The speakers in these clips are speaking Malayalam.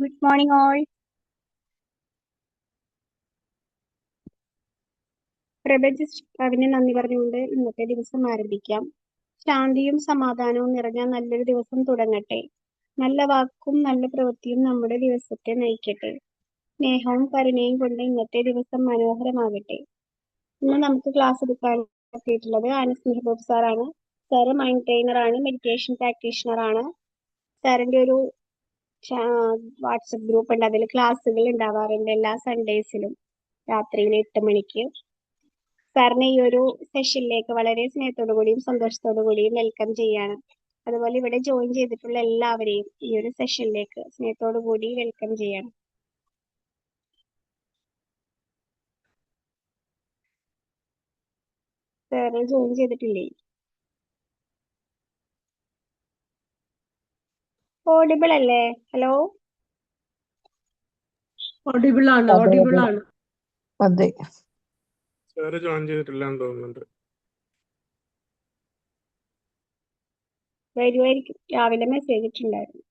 Good morning all. പ്രപഞ്ചപിതാവിന് നന്ദി പറഞ്ഞുകൊണ്ട് ഇന്നത്തെ ദിവസം ആരംഭിക്കാം. ശാന്തിയും സമാധാനവും നിറഞ്ഞ നല്ലൊരു ദിവസം തുടങ്ങട്ടെ. നല്ല വാക്കും നല്ല പ്രവൃത്തിയും നമ്മുടെ ദിവസത്തെ നയിക്കട്ടെ. സ്നേഹവും കരുണയും കൊണ്ട് ഇന്നത്തെ ദിവസം മനോഹരമാകട്ടെ. ഇന്ന് നമുക്ക് ക്ലാസ് എടുക്കാൻ എത്തിയിട്ടുള്ളത് ആനസ്നേഹബോബ് സാറാണ്. സാറ് മൈൻഡ് ട്രെയിനറാണ്, മെഡിറ്റേഷൻ പ്രാക്ടീഷണറാണ്. സാറിന്റെ ഒരു വാട്സപ്പ് ഗ്രൂപ്പ് ഉണ്ട്, അതിൽ ക്ലാസ്സുകൾ ഉണ്ടാവാറുണ്ട് എല്ലാ സൺഡേസിലും രാത്രിയിൽ 8 മണിക്ക്. സാറിനെ ഈ ഒരു സെഷനിലേക്ക് വളരെ സ്നേഹത്തോടു കൂടിയും സന്തോഷത്തോടു കൂടിയും വെൽക്കം ചെയ്യാണ്. അതുപോലെ ഇവിടെ ജോയിൻ ചെയ്തിട്ടുള്ള എല്ലാവരെയും ഈ ഒരു സെഷനിലേക്ക് സ്നേഹത്തോടു കൂടി വെൽക്കം ചെയ്യാണ്. സാറ് ജോയിൻ ചെയ്തിട്ടില്ലേ? ഓഡിബിൾ അല്ലേ? ഹലോ, ഓഡിബിൾ ആണ്, അതെ ഓഡിബിൾ അതെ ആണ്. അതെ. സാറ് ജോയിൻ ചെയ്തിട്ടില്ലാന്ന് തോന്നുന്നുണ്ട്. വരുമായിരിക്കും, രാവിലെ മെസ്സേജ് ഇട്ടുണ്ടായിരുന്നു.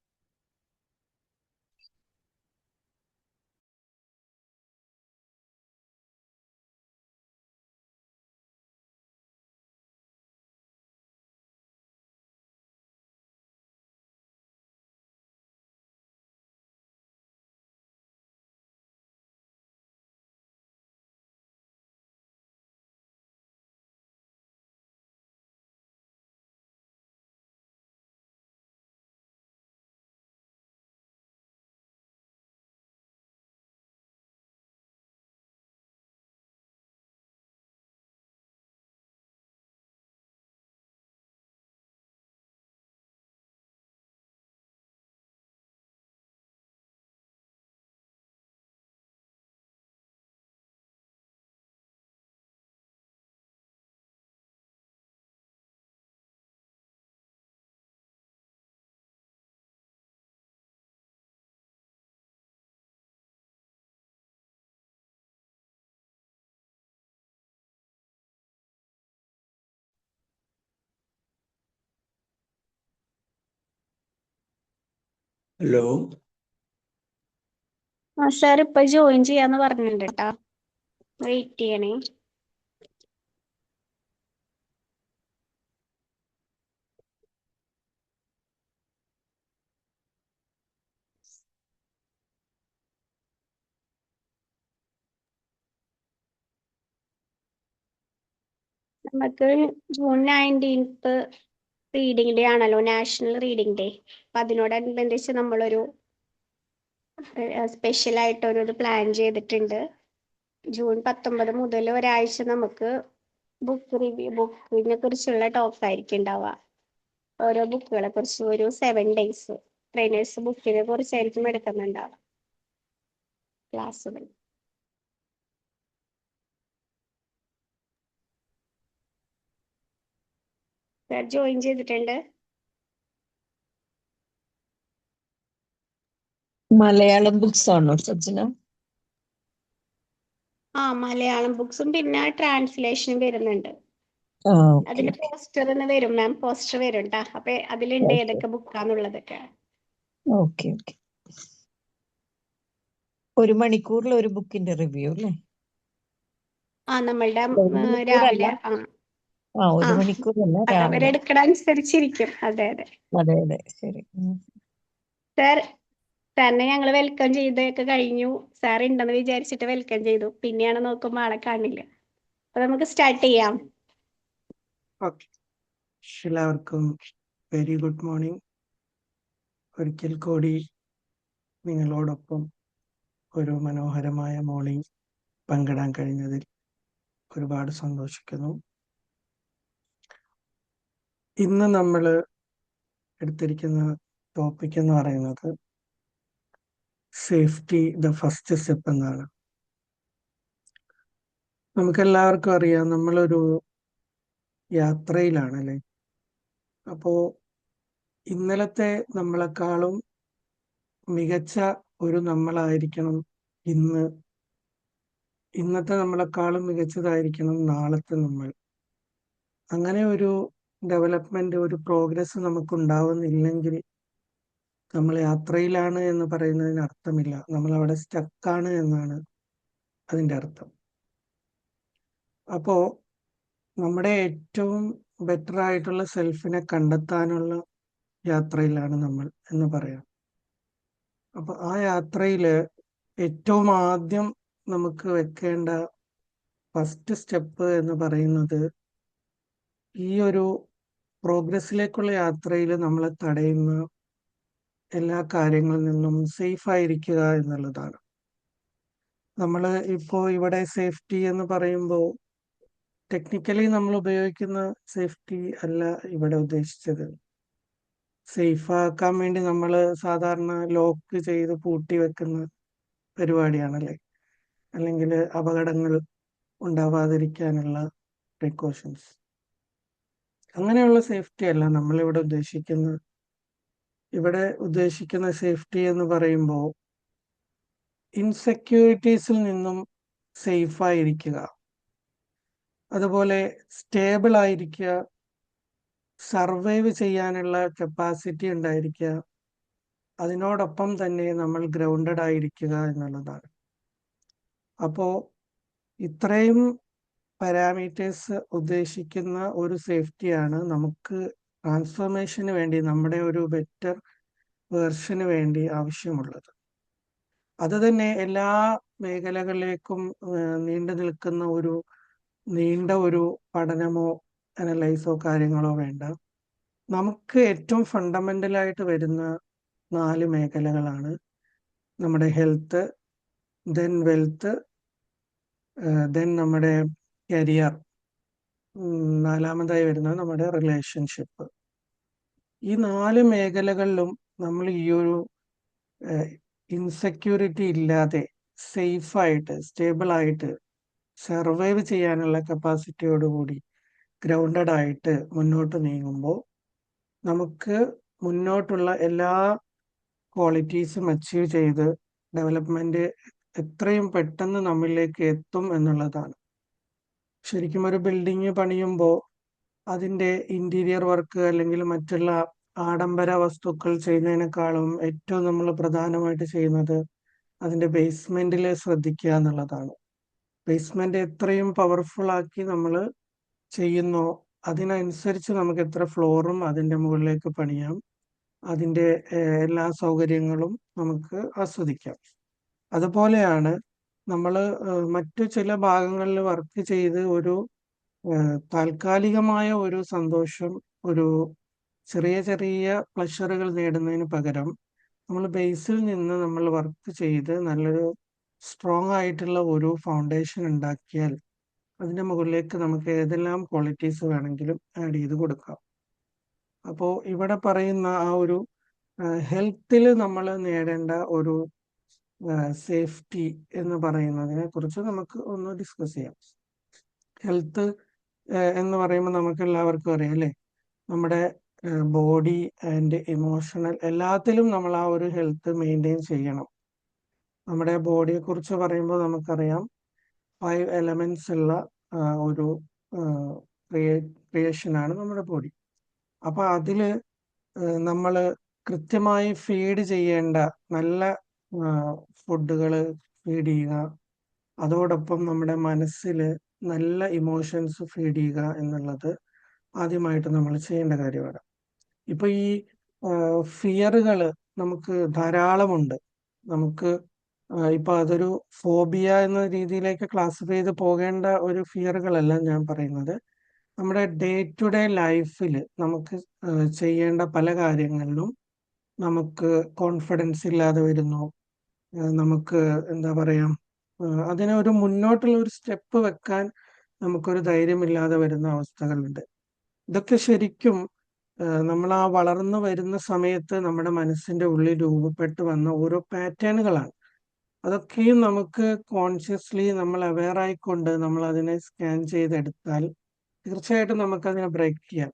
ഹലോ, സാർ ഇപ്പൊ ജോയിൻ ചെയ്യാന്ന് പറഞ്ഞിട്ടുണ്ട് കേട്ടാ, വെയിറ്റ് ചെയ്യണേ. നമുക്ക് ജൂൺ 19th റീഡിംഗ് ഡേ ആണല്ലോ, നാഷണൽ റീഡിംഗ് ഡേ. അപ്പൊ അതിനോടനുബന്ധിച്ച് നമ്മളൊരു സ്പെഷ്യൽ ആയിട്ടൊരു ഇത് പ്ലാൻ ചെയ്തിട്ടുണ്ട്. ജൂൺ 19 മുതൽ ഒരാഴ്ച നമുക്ക് ബുക്കിനെ കുറിച്ചുള്ള ടോക്ക് ആയിരിക്കും ഉണ്ടാവുക. ഓരോ ബുക്കുകളെ കുറിച്ച് ഒരു 7 days ട്രെയിനേഴ്സ് ബുക്കിനെ കുറിച്ചായിരിക്കും എടുക്കുന്നുണ്ടാവുക ക്ലാസ്സുകൾ. ജോയിൻ ചെയ്തിട്ടുണ്ട്. മലയാളം ബുക്സ് ആണോ സജ്ജന? മലയാളം ബുക്സും പിന്നെ ട്രാൻസ്ലേഷനും വരുന്നുണ്ട്. ഓക്കെ അതിന്റെ പോസ്റ്റർ വരും മാം, പോസ്റ്റർ വരും ട്ടാ. അപ്പൊ അതിലുണ്ട് ഓക്കെ ഏതൊക്കെ ബുക്കാന്നുള്ളതൊക്കെ. Okay okay. 1 മണിക്കൂറിൽ ഒരു ബുക്കിന്റെ റിവ്യൂ അല്ലേ? നമ്മളുടെ 1 മണിക്കൂറല്ല. രാവിലെ 1 മണിക്കൂറല്ല, രാവിലെ. അവരെടുക്കണ അനുസരിച്ചിരിക്കും. അതെ അതെ അതെ അതെ, ശരി. സാറിനെ ഞങ്ങൾ വെൽക്കം ചെയ്തൊക്കെ കഴിഞ്ഞു. സാർ ഉണ്ടെന്ന് വിചാരിച്ചിട്ട് വെൽക്കം ചെയ്തു, പിന്നെയാണ് നോക്കുമ്പോൾ ആളെ കാണില്ല. അപ്പൊ നമുക്ക് സ്റ്റാർട്ട് ചെയ്യാം. ഓക്കെ. എല്ലാവർക്കും വെരി ഗുഡ് മോർണിംഗ്. ഒരിക്കൽ കൂടി നിങ്ങളോടൊപ്പം ഒരു മനോഹരമായ മോർണിംഗ് പങ്കിടാൻ കഴിഞ്ഞതിൽ ഒരുപാട് സന്തോഷിക്കുന്നു. ഇന്ന് നമ്മൾ എടുത്തിരിക്കുന്ന ടോപ്പിക് എന്ന് പറയുന്നത് സേഫ്റ്റി ദ ഫസ്റ്റ് സ്റ്റെപ്പ് എന്നാണ്. നമുക്കെല്ലാവർക്കും അറിയാം, നമ്മളൊരു യാത്രയിലാണ് അല്ലേ. അപ്പോ ഇന്നലത്തെ നമ്മളെക്കാളും മികച്ച ഒരു നമ്മളായിരിക്കണം ഇന്നത്തെ നമ്മളെക്കാളും മികച്ചതായിരിക്കണം നാളത്തെ നമ്മൾ. അങ്ങനെ ഒരു ഡെവലപ്മെന്റ്, ഒരു പ്രോഗ്രസ് നമുക്ക് ഉണ്ടാവുന്നില്ലെങ്കിൽ നമ്മൾ യാത്രയിലാണ് എന്ന് പറയുന്നതിന് അർത്ഥമില്ല. നമ്മൾ അവിടെ സ്റ്റക്കാണ് എന്നാണ് അതിൻ്റെ അർത്ഥം. അപ്പോ നമ്മുടെ ഏറ്റവും ബെറ്റർ ആയിട്ടുള്ള സെൽഫിനെ കണ്ടെത്താനുള്ള യാത്രയിലാണ് നമ്മൾ എന്ന് പറയാം. അപ്പൊ ആ യാത്രയില് ഏറ്റവും ആദ്യം നമുക്ക് വെക്കേണ്ട ഫസ്റ്റ് സ്റ്റെപ്പ് എന്ന് പറയുന്നത് ഈ ഒരു പ്രോഗ്രസ്സിലേക്കുള്ള യാത്രയിൽ നമ്മളെ തടയുന്ന എല്ലാ കാര്യങ്ങളിൽ നിന്നും സേഫ് ആയിരിക്കുക എന്നുള്ളതാണ്. നമ്മൾ ഇപ്പോൾ ഇവിടെ സേഫ്റ്റി എന്ന് പറയുമ്പോൾ ടെക്നിക്കലി നമ്മൾ ഉപയോഗിക്കുന്ന സേഫ്റ്റി അല്ല ഇവിടെ ഉദ്ദേശിച്ചത്. സേഫ് ആക്കാൻ വേണ്ടി നമ്മൾ സാധാരണ ലോക്ക് ചെയ്ത് പൂട്ടി വെക്കുന്ന പരിപാടിയാണല്ലേ, അല്ലെങ്കിൽ അപകടങ്ങൾ ഉണ്ടാവാതിരിക്കാനുള്ള പ്രിക്കോഷൻസ്. അങ്ങനെയുള്ള സേഫ്റ്റി അല്ല നമ്മളിവിടെ ഉദ്ദേശിക്കുന്നത്. ഇവിടെ ഉദ്ദേശിക്കുന്ന സേഫ്റ്റി എന്ന് പറയുമ്പോൾ ഇൻസെക്യൂരിറ്റീസിൽ നിന്നും സേഫ് ആയിരിക്കുക, അതുപോലെ സ്റ്റേബിൾ ആയിരിക്കുക, സർവൈവ് ചെയ്യാനുള്ള കപ്പാസിറ്റി ഉണ്ടായിരിക്കുക, അതിനോടൊപ്പം തന്നെ നമ്മൾ ഗ്രൗണ്ടഡ് ആയിരിക്കുക എന്നുള്ളതാണ്. അപ്പോൾ ഇത്രയും പാരാമീറ്റേഴ്സ് ഉദ്ദേശിക്കുന്ന ഒരു സേഫ്റ്റിയാണ് നമുക്ക് ട്രാൻസ്ഫോർമേഷന് വേണ്ടി, നമ്മുടെ ഒരു ബെറ്റർ വേർഷന് വേണ്ടി ആവശ്യമുള്ളത്. അത് തന്നെ എല്ലാ മേഖലകളിലേക്കും നീണ്ടു നിൽക്കുന്ന നീണ്ട ഒരു പഠനമോ അനലൈസോ കാര്യങ്ങളോ വേണ്ട. നമുക്ക് ഏറ്റവും ഫണ്ടമെന്റലായിട്ട് വരുന്ന 4 മേഖലകളാണ് നമ്മുടെ ഹെൽത്ത്, ദെൻ വെൽത്ത്, ദെൻ നമ്മുടെ കരിയർ, നാലാമതായി വരുന്നത് നമ്മുടെ റിലേഷൻഷിപ്പ്. ഈ 4 മേഖലകളിലും നമ്മൾ ഈ ഒരു ഇൻസെക്യൂരിറ്റി ഇല്ലാതെ സേഫായിട്ട് സ്റ്റേബിൾ ആയിട്ട് സർവൈവ് ചെയ്യാനുള്ള കപ്പാസിറ്റിയോടുകൂടി ഗ്രൗണ്ടഡ് ആയിട്ട് മുന്നോട്ട് നീങ്ങുമ്പോൾ നമുക്ക് മുന്നോട്ടുള്ള എല്ലാ ക്വാളിറ്റീസും അച്ചീവ് ചെയ്ത് ഡെവലപ്മെന്റ് എത്രയും പെട്ടെന്ന് നമ്മളിലേക്ക് എത്തും എന്നുള്ളതാണ്. ശരിക്കും ഒരു ബിൽഡിങ് പണിയുമ്പോൾ അതിൻ്റെ ഇന്റീരിയർ വർക്ക് അല്ലെങ്കിൽ മറ്റുള്ള ആഡംബര വസ്തുക്കൾ ചെയ്യുന്നതിനേക്കാളും ഏറ്റവും നമ്മൾ പ്രധാനമായിട്ട് ചെയ്യുന്നത് അതിൻ്റെ ബേസ്മെന്റിൽ ശ്രദ്ധിക്കുക എന്നുള്ളതാണ്. ബേസ്മെന്റ് എത്രയും പവർഫുൾ ആക്കി നമ്മൾ ചെയ്യുന്നോ അതിനനുസരിച്ച് നമുക്ക് എത്ര ഫ്ലോറും അതിൻ്റെ മുകളിലേക്ക് പണിയാം, അതിൻ്റെ എല്ലാ സൗകര്യങ്ങളും നമുക്ക് ആസ്വദിക്കാം. അതുപോലെയാണ് നമ്മൾ മറ്റു ചില ഭാഗങ്ങളിൽ വർക്ക് ചെയ്ത് ഒരു താൽക്കാലികമായ ഒരു സന്തോഷം, ഒരു ചെറിയ ചെറിയ പ്ലഷറുകൾ നേടുന്നതിന് പകരം നമ്മൾ ബേസിൽ നിന്ന് നമ്മൾ വർക്ക് ചെയ്ത് നല്ലൊരു സ്ട്രോങ് ആയിട്ടുള്ള ഒരു ഫൗണ്ടേഷൻ ഉണ്ടാക്കിയാൽ അതിൻ്റെ മുകളിലേക്ക് നമുക്ക് ഏതെല്ലാം ക്വാളിറ്റീസ് വേണമെങ്കിലും ആഡ് ചെയ്ത് കൊടുക്കാം. അപ്പോൾ ഇവിടെ പറയുന്ന ആ ഒരു ഹെൽത്തിൽ നമ്മൾ നേടേണ്ട ഒരു സേഫ്റ്റി എന്ന് പറയുന്നതിനെ കുറിച്ച് നമുക്ക് ഒന്ന് ഡിസ്കസ് ചെയ്യാം. ഹെൽത്ത് എന്ന് പറയുമ്പോൾ നമുക്ക് എല്ലാവർക്കും അറിയാം അല്ലേ, നമ്മുടെ ബോഡി ആൻഡ് ഇമോഷണൽ എല്ലാത്തിലും നമ്മൾ ആ ഒരു ഹെൽത്ത് മെയിൻറ്റെയിൻ ചെയ്യണം. നമ്മുടെ ബോഡിയെ കുറിച്ച് പറയുമ്പോൾ നമുക്കറിയാം 5 എലമെന്റ്സ് ഉള്ള ഒരു ക്രിയേഷനാണ് നമ്മുടെ ബോഡി. അപ്പൊ അതില് നമ്മൾ കൃത്യമായി ഫീഡ് ചെയ്യേണ്ട നല്ല ഫുഡുകൾ ഫീഡ് ചെയ്യുക, അതോടൊപ്പം നമ്മുടെ മനസ്സിൽ നല്ല ഇമോഷൻസ് ഫീഡ് ചെയ്യുക എന്നുള്ളത് ആദ്യമായിട്ട് നമ്മൾ ചെയ്യേണ്ട കാര്യമാണ്. ഇപ്പൊ ഈ ഫിയറുകൾ നമുക്ക് ധാരാളമുണ്ട്. നമുക്ക് ഇപ്പൊ അതൊരു ഫോബിയ എന്ന രീതിയിലേക്ക് ക്ലാസിഫൈ ചെയ്ത് പോകേണ്ട ഒരു ഫിയറുകളല്ല ഞാൻ പറയുന്നത്. നമ്മുടെ ഡേ ടു ഡേ ലൈഫിൽ നമുക്ക് ചെയ്യേണ്ട പല കാര്യങ്ങളിലും നമുക്ക് കോൺഫിഡൻസ് ഇല്ലാതെ വരുന്നു. നമുക്ക് എന്താ പറയാ, അതിനെ ഒരു മുന്നോട്ടുള്ള ഒരു സ്റ്റെപ്പ് വെക്കാൻ നമുക്കൊരു ധൈര്യമില്ലാതെ വരുന്ന അവസ്ഥകളുണ്ട്. ഇതൊക്കെ ശരിക്കും നമ്മൾ ആ വളർന്നു വരുന്ന സമയത്ത് നമ്മുടെ മനസ്സിന്റെ ഉള്ളിൽ രൂപപ്പെട്ടു വന്ന ഓരോ പാറ്റേണുകളാണ്. അതൊക്കെയും നമുക്ക് കോൺഷ്യസ്ലി നമ്മൾ അവെയർ ആയിക്കൊണ്ട് നമ്മൾ അതിനെ സ്കാൻ ചെയ്തെടുത്താൽ തീർച്ചയായിട്ടും നമുക്കതിനെ ബ്രേക്ക് ചെയ്യാം.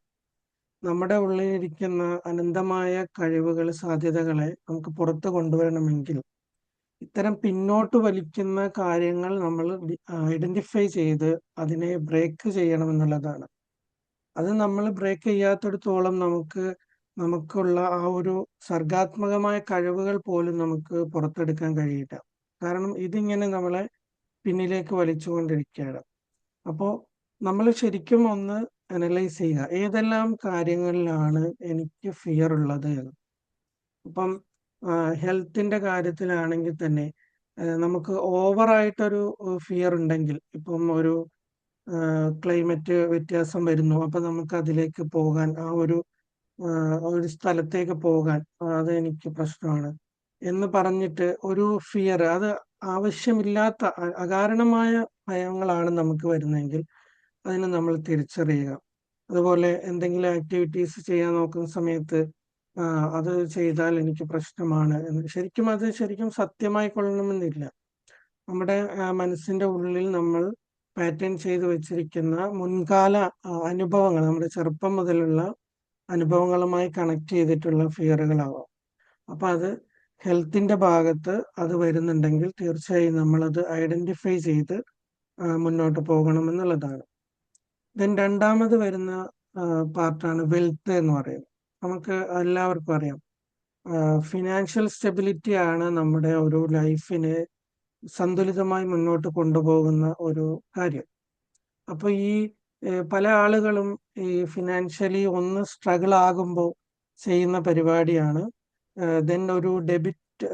നമ്മുടെ ഉള്ളിലിരിക്കുന്ന അനന്തമായ കഴിവുകൾ, സാധ്യതകളെ നമുക്ക് പുറത്തു കൊണ്ടുവരണമെങ്കിൽ ഇത്തരം പിന്നോട്ട് വലിക്കുന്ന കാര്യങ്ങൾ നമ്മൾ ഐഡന്റിഫൈ ചെയ്ത് അതിനെ ബ്രേക്ക് ചെയ്യണമെന്നുള്ളതാണ്. അത് നമ്മൾ ബ്രേക്ക് ചെയ്യാത്തിടത്തോളം നമുക്ക് നമുക്കുള്ള ആ ഒരു സർഗാത്മകമായ കഴിവുകൾ പോലും നമുക്ക് പുറത്തെടുക്കാൻ കഴിയില്ല. കാരണം ഇതിങ്ങനെ നമ്മളെ പിന്നിലേക്ക് വലിച്ചുകൊണ്ടിരിക്കുകയാണ്. അപ്പോൾ നമ്മൾ ശരിക്കും ഒന്ന് അനലൈസ് ചെയ്യുക, ഏതെല്ലാം കാര്യങ്ങളിലാണ് എനിക്ക് ഫിയർ ഉള്ളത് എന്ന്. ഇപ്പം ഹെൽത്തിന്റെ കാര്യത്തിലാണെങ്കിൽ തന്നെ നമുക്ക് ഓവറായിട്ടൊരു ഫിയർ ഉണ്ടെങ്കിൽ, ഇപ്പം ഒരു ക്ലൈമറ്റ് വ്യത്യാസം വരുന്നു, അപ്പൊ നമുക്ക് അതിലേക്ക് പോകാൻ ഒരു സ്ഥലത്തേക്ക് പോകാൻ അത് എനിക്ക് പ്രശ്നമാണ് എന്ന് പറഞ്ഞിട്ട് ഒരു ഫിയർ, അത് ആവശ്യമില്ലാത്ത അകാരണമായ ഭയങ്ങളാണ് നമുക്ക് വരുന്നതെങ്കിൽ അതിനെ നമ്മൾ തിരിച്ചറിയുക. അതുപോലെ എന്തെങ്കിലും ആക്ടിവിറ്റീസ് ചെയ്യാൻ നോക്കുന്ന സമയത്ത് അത് ചെയ്താൽ എനിക്ക് പ്രശ്നമാണ് എന്ന് ശരിക്കും സത്യമായി കൊള്ളണമെന്നില്ല. നമ്മുടെ മനസ്സിന്റെ ഉള്ളിൽ നമ്മൾ പാറ്റേൺ ചെയ്ത് വെച്ചിരിക്കുന്ന മുൻകാല അനുഭവങ്ങൾ, നമ്മുടെ ചെറുപ്പം മുതലുള്ള അനുഭവങ്ങളുമായി കണക്ട് ചെയ്തിട്ടുള്ള ഫിയറുകളാവാം. അപ്പൊ അത് ഹെൽത്തിന്റെ ഭാഗത്ത് അത് വരുന്നുണ്ടെങ്കിൽ തീർച്ചയായും നമ്മളത് ഐഡന്റിഫൈ ചെയ്ത് മുന്നോട്ട് പോകണം എന്നുള്ളതാണ്. ദെൻ രണ്ടാമത് വരുന്ന പാർട്ടാണ് വെൽത്ത് എന്ന് പറയുന്നത്. നമുക്ക് എല്ലാവർക്കും അറിയാം, ഫിനാൻഷ്യൽ സ്റ്റെബിലിറ്റി ആണ് നമ്മുടെ ഒരു ലൈഫിനെ സന്തുലിതമായി മുന്നോട്ട് കൊണ്ടുപോകുന്ന ഒരു കാര്യം. അപ്പൊ ഈ പല ആളുകളും ഈ ഫിനാൻഷ്യലി ഒന്ന് സ്ട്രഗിൾ ആകുമ്പോൾ ചെയ്യുന്ന പരിപാടിയാണ് ദെൻ ഒരു ഡെബിറ്റ്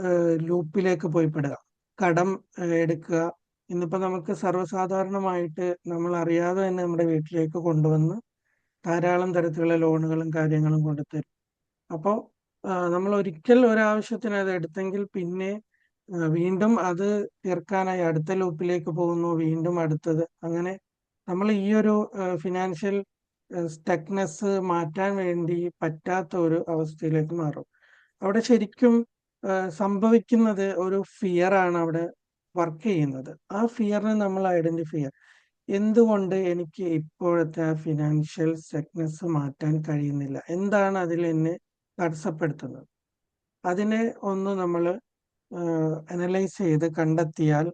ലൂപ്പിലേക്ക് പോയി പെടുക, കടം എടുക്കുക. ഇന്നിപ്പോ നമുക്ക് സർവ്വസാധാരണമായിട്ട് നമ്മൾ അറിയാതെ തന്നെ നമ്മുടെ വീട്ടിലേക്ക് കൊണ്ടുവന്ന് ധാരാളം തരത്തിലുള്ള ലോണുകളും കാര്യങ്ങളും കൊണ്ടുതരും. അപ്പോൾ നമ്മൾ ഒരിക്കൽ ഒരാവശ്യത്തിന് അത് എടുത്തെങ്കിൽ പിന്നെ വീണ്ടും അത് തീർക്കാനായി അടുത്ത ലൂപ്പിലേക്ക് പോകുന്നു, വീണ്ടും അടുത്തത്. അങ്ങനെ നമ്മൾ ഈ ഒരു ഫിനാൻഷ്യൽ സ്റ്റക്നെസ് മാറ്റാൻ വേണ്ടി പറ്റാത്ത ഒരു അവസ്ഥയിലേക്ക് മാറും. അവിടെ ശരിക്കും സംഭവിക്കുന്നത് ഒരു ഫിയർ ആണ് അവിടെ വർക്ക് ചെയ്യുന്നത്. ആ ഫിയറിനെ നമ്മൾ ഐഡന്റിഫൈ ചെയ്യുക, എന്തുകൊണ്ട് എനിക്ക് ഇപ്പോഴത്തെ ആ ഫിനാൻഷ്യൽ സ്റ്റക്നെസ് മാറ്റാൻ കഴിയുന്നില്ല, എന്താണ് അതിൽ എന്നെ തടസ്സപ്പെടുത്തുന്നത്. അതിനെ ഒന്ന് നമ്മൾ അനലൈസ് ചെയ്ത് കണ്ടെത്തിയാൽ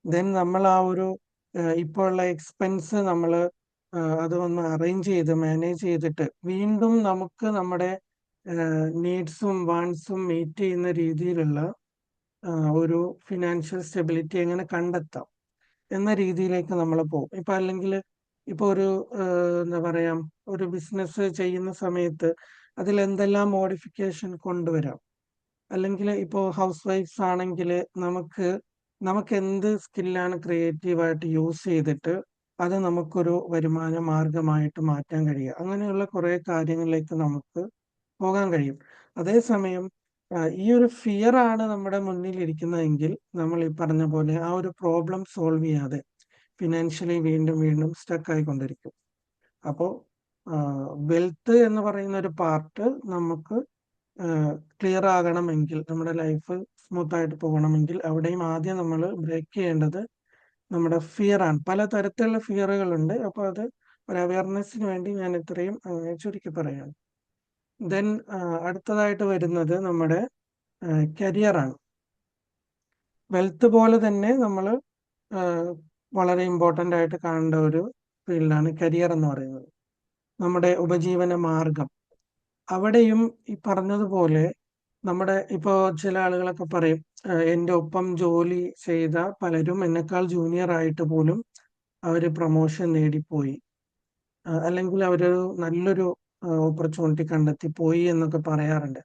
ദെൻ നമ്മൾ ആ ഒരു ഇപ്പോൾ ഉള്ള എക്സ്പെൻസ് നമ്മൾ അത് ഒന്ന് അറേഞ്ച് ചെയ്ത് മാനേജ് ചെയ്തിട്ട് വീണ്ടും നമുക്ക് നമ്മുടെ നീഡ്സും വാണ്ട്സും മീറ്റ് ചെയ്യുന്ന രീതിയിലുള്ള ഒരു ഫിനാൻഷ്യൽ സ്റ്റെബിലിറ്റി എങ്ങനെ കണ്ടെത്താം എന്ന രീതിയിലേക്ക് നമ്മൾ പോകും. ഇപ്പൊ അല്ലെങ്കിൽ ഇപ്പൊ ഒരു എന്താ പറയാ, ഒരു ബിസിനസ് ചെയ്യുന്ന സമയത്ത് അതിൽ എന്തെല്ലാം മോഡിഫിക്കേഷൻ കൊണ്ടുവരാം. അല്ലെങ്കിൽ ഇപ്പോൾ ഹൗസ് വൈഫ്സ് ആണെങ്കിൽ നമുക്ക് എന്ത് സ്കില്ലാണ് ക്രിയേറ്റീവായിട്ട് യൂസ് ചെയ്തിട്ട് അത് നമുക്കൊരു വരുമാന മാർഗമായിട്ട് മാറ്റാൻ കഴിയുക. അങ്ങനെയുള്ള കുറെ കാര്യങ്ങളിലേക്ക് നമുക്ക് പോകാൻ കഴിയും. അതേസമയം ഈ ഒരു ഫിയർ ആണ് നമ്മുടെ മുന്നിൽ ഇരിക്കുന്നതെങ്കിൽ നമ്മൾ ഈ പറഞ്ഞ പോലെ ആ ഒരു പ്രോബ്ലം സോൾവ് ചെയ്യാതെ ഫിനാൻഷ്യലി വീണ്ടും വീണ്ടും സ്റ്റക്ക് ആയിക്കൊണ്ടിരിക്കും. അപ്പോൾ വെൽത്ത് എന്ന് പറയുന്ന ഒരു പാർട്ട് നമുക്ക് ക്ലിയർ ആകണമെങ്കിൽ, നമ്മുടെ ലൈഫ് സ്മൂത്ത് ആയിട്ട് പോകണമെങ്കിൽ അവിടെയും ആദ്യം നമ്മൾ ബ്രേക്ക് ചെയ്യേണ്ടത് നമ്മുടെ ഫിയർ ആണ്. പല തരത്തിലുള്ള ഫിയറുകളുണ്ട്. അപ്പോൾ അത് ഒരു അവയർനെസ്സിന് വേണ്ടി ഞാൻ ഇത്രയും ചുരുക്കി പറയാണ്. ദെൻ അടുത്തതായിട്ട് വരുന്നത് നമ്മുടെ കരിയറാണ്. വെൽത്ത് പോലെ തന്നെ നമ്മൾ വളരെ ഇമ്പോർട്ടൻ്റ് ആയിട്ട് കാണേണ്ട ഒരു ഫീൽഡാണ് കരിയർ എന്ന് പറയുന്നത്, നമ്മുടെ ഉപജീവന മാർഗം. അവിടെയും ഈ പറഞ്ഞതുപോലെ നമ്മുടെ ഇപ്പോ ചില ആളുകളൊക്കെ പറയും, എൻ്റെ ഒപ്പം ജോലി ചെയ്ത പലരും എന്നെക്കാൾ ജൂനിയർ ആയിട്ട് പോലും അവര് പ്രൊമോഷൻ നേടിപ്പോയി, അല്ലെങ്കിൽ അവരൊരു നല്ലൊരു ഓപ്പർച്യൂണിറ്റി കണ്ടെത്തി പോയി എന്നൊക്കെ പറയാറുണ്ട്.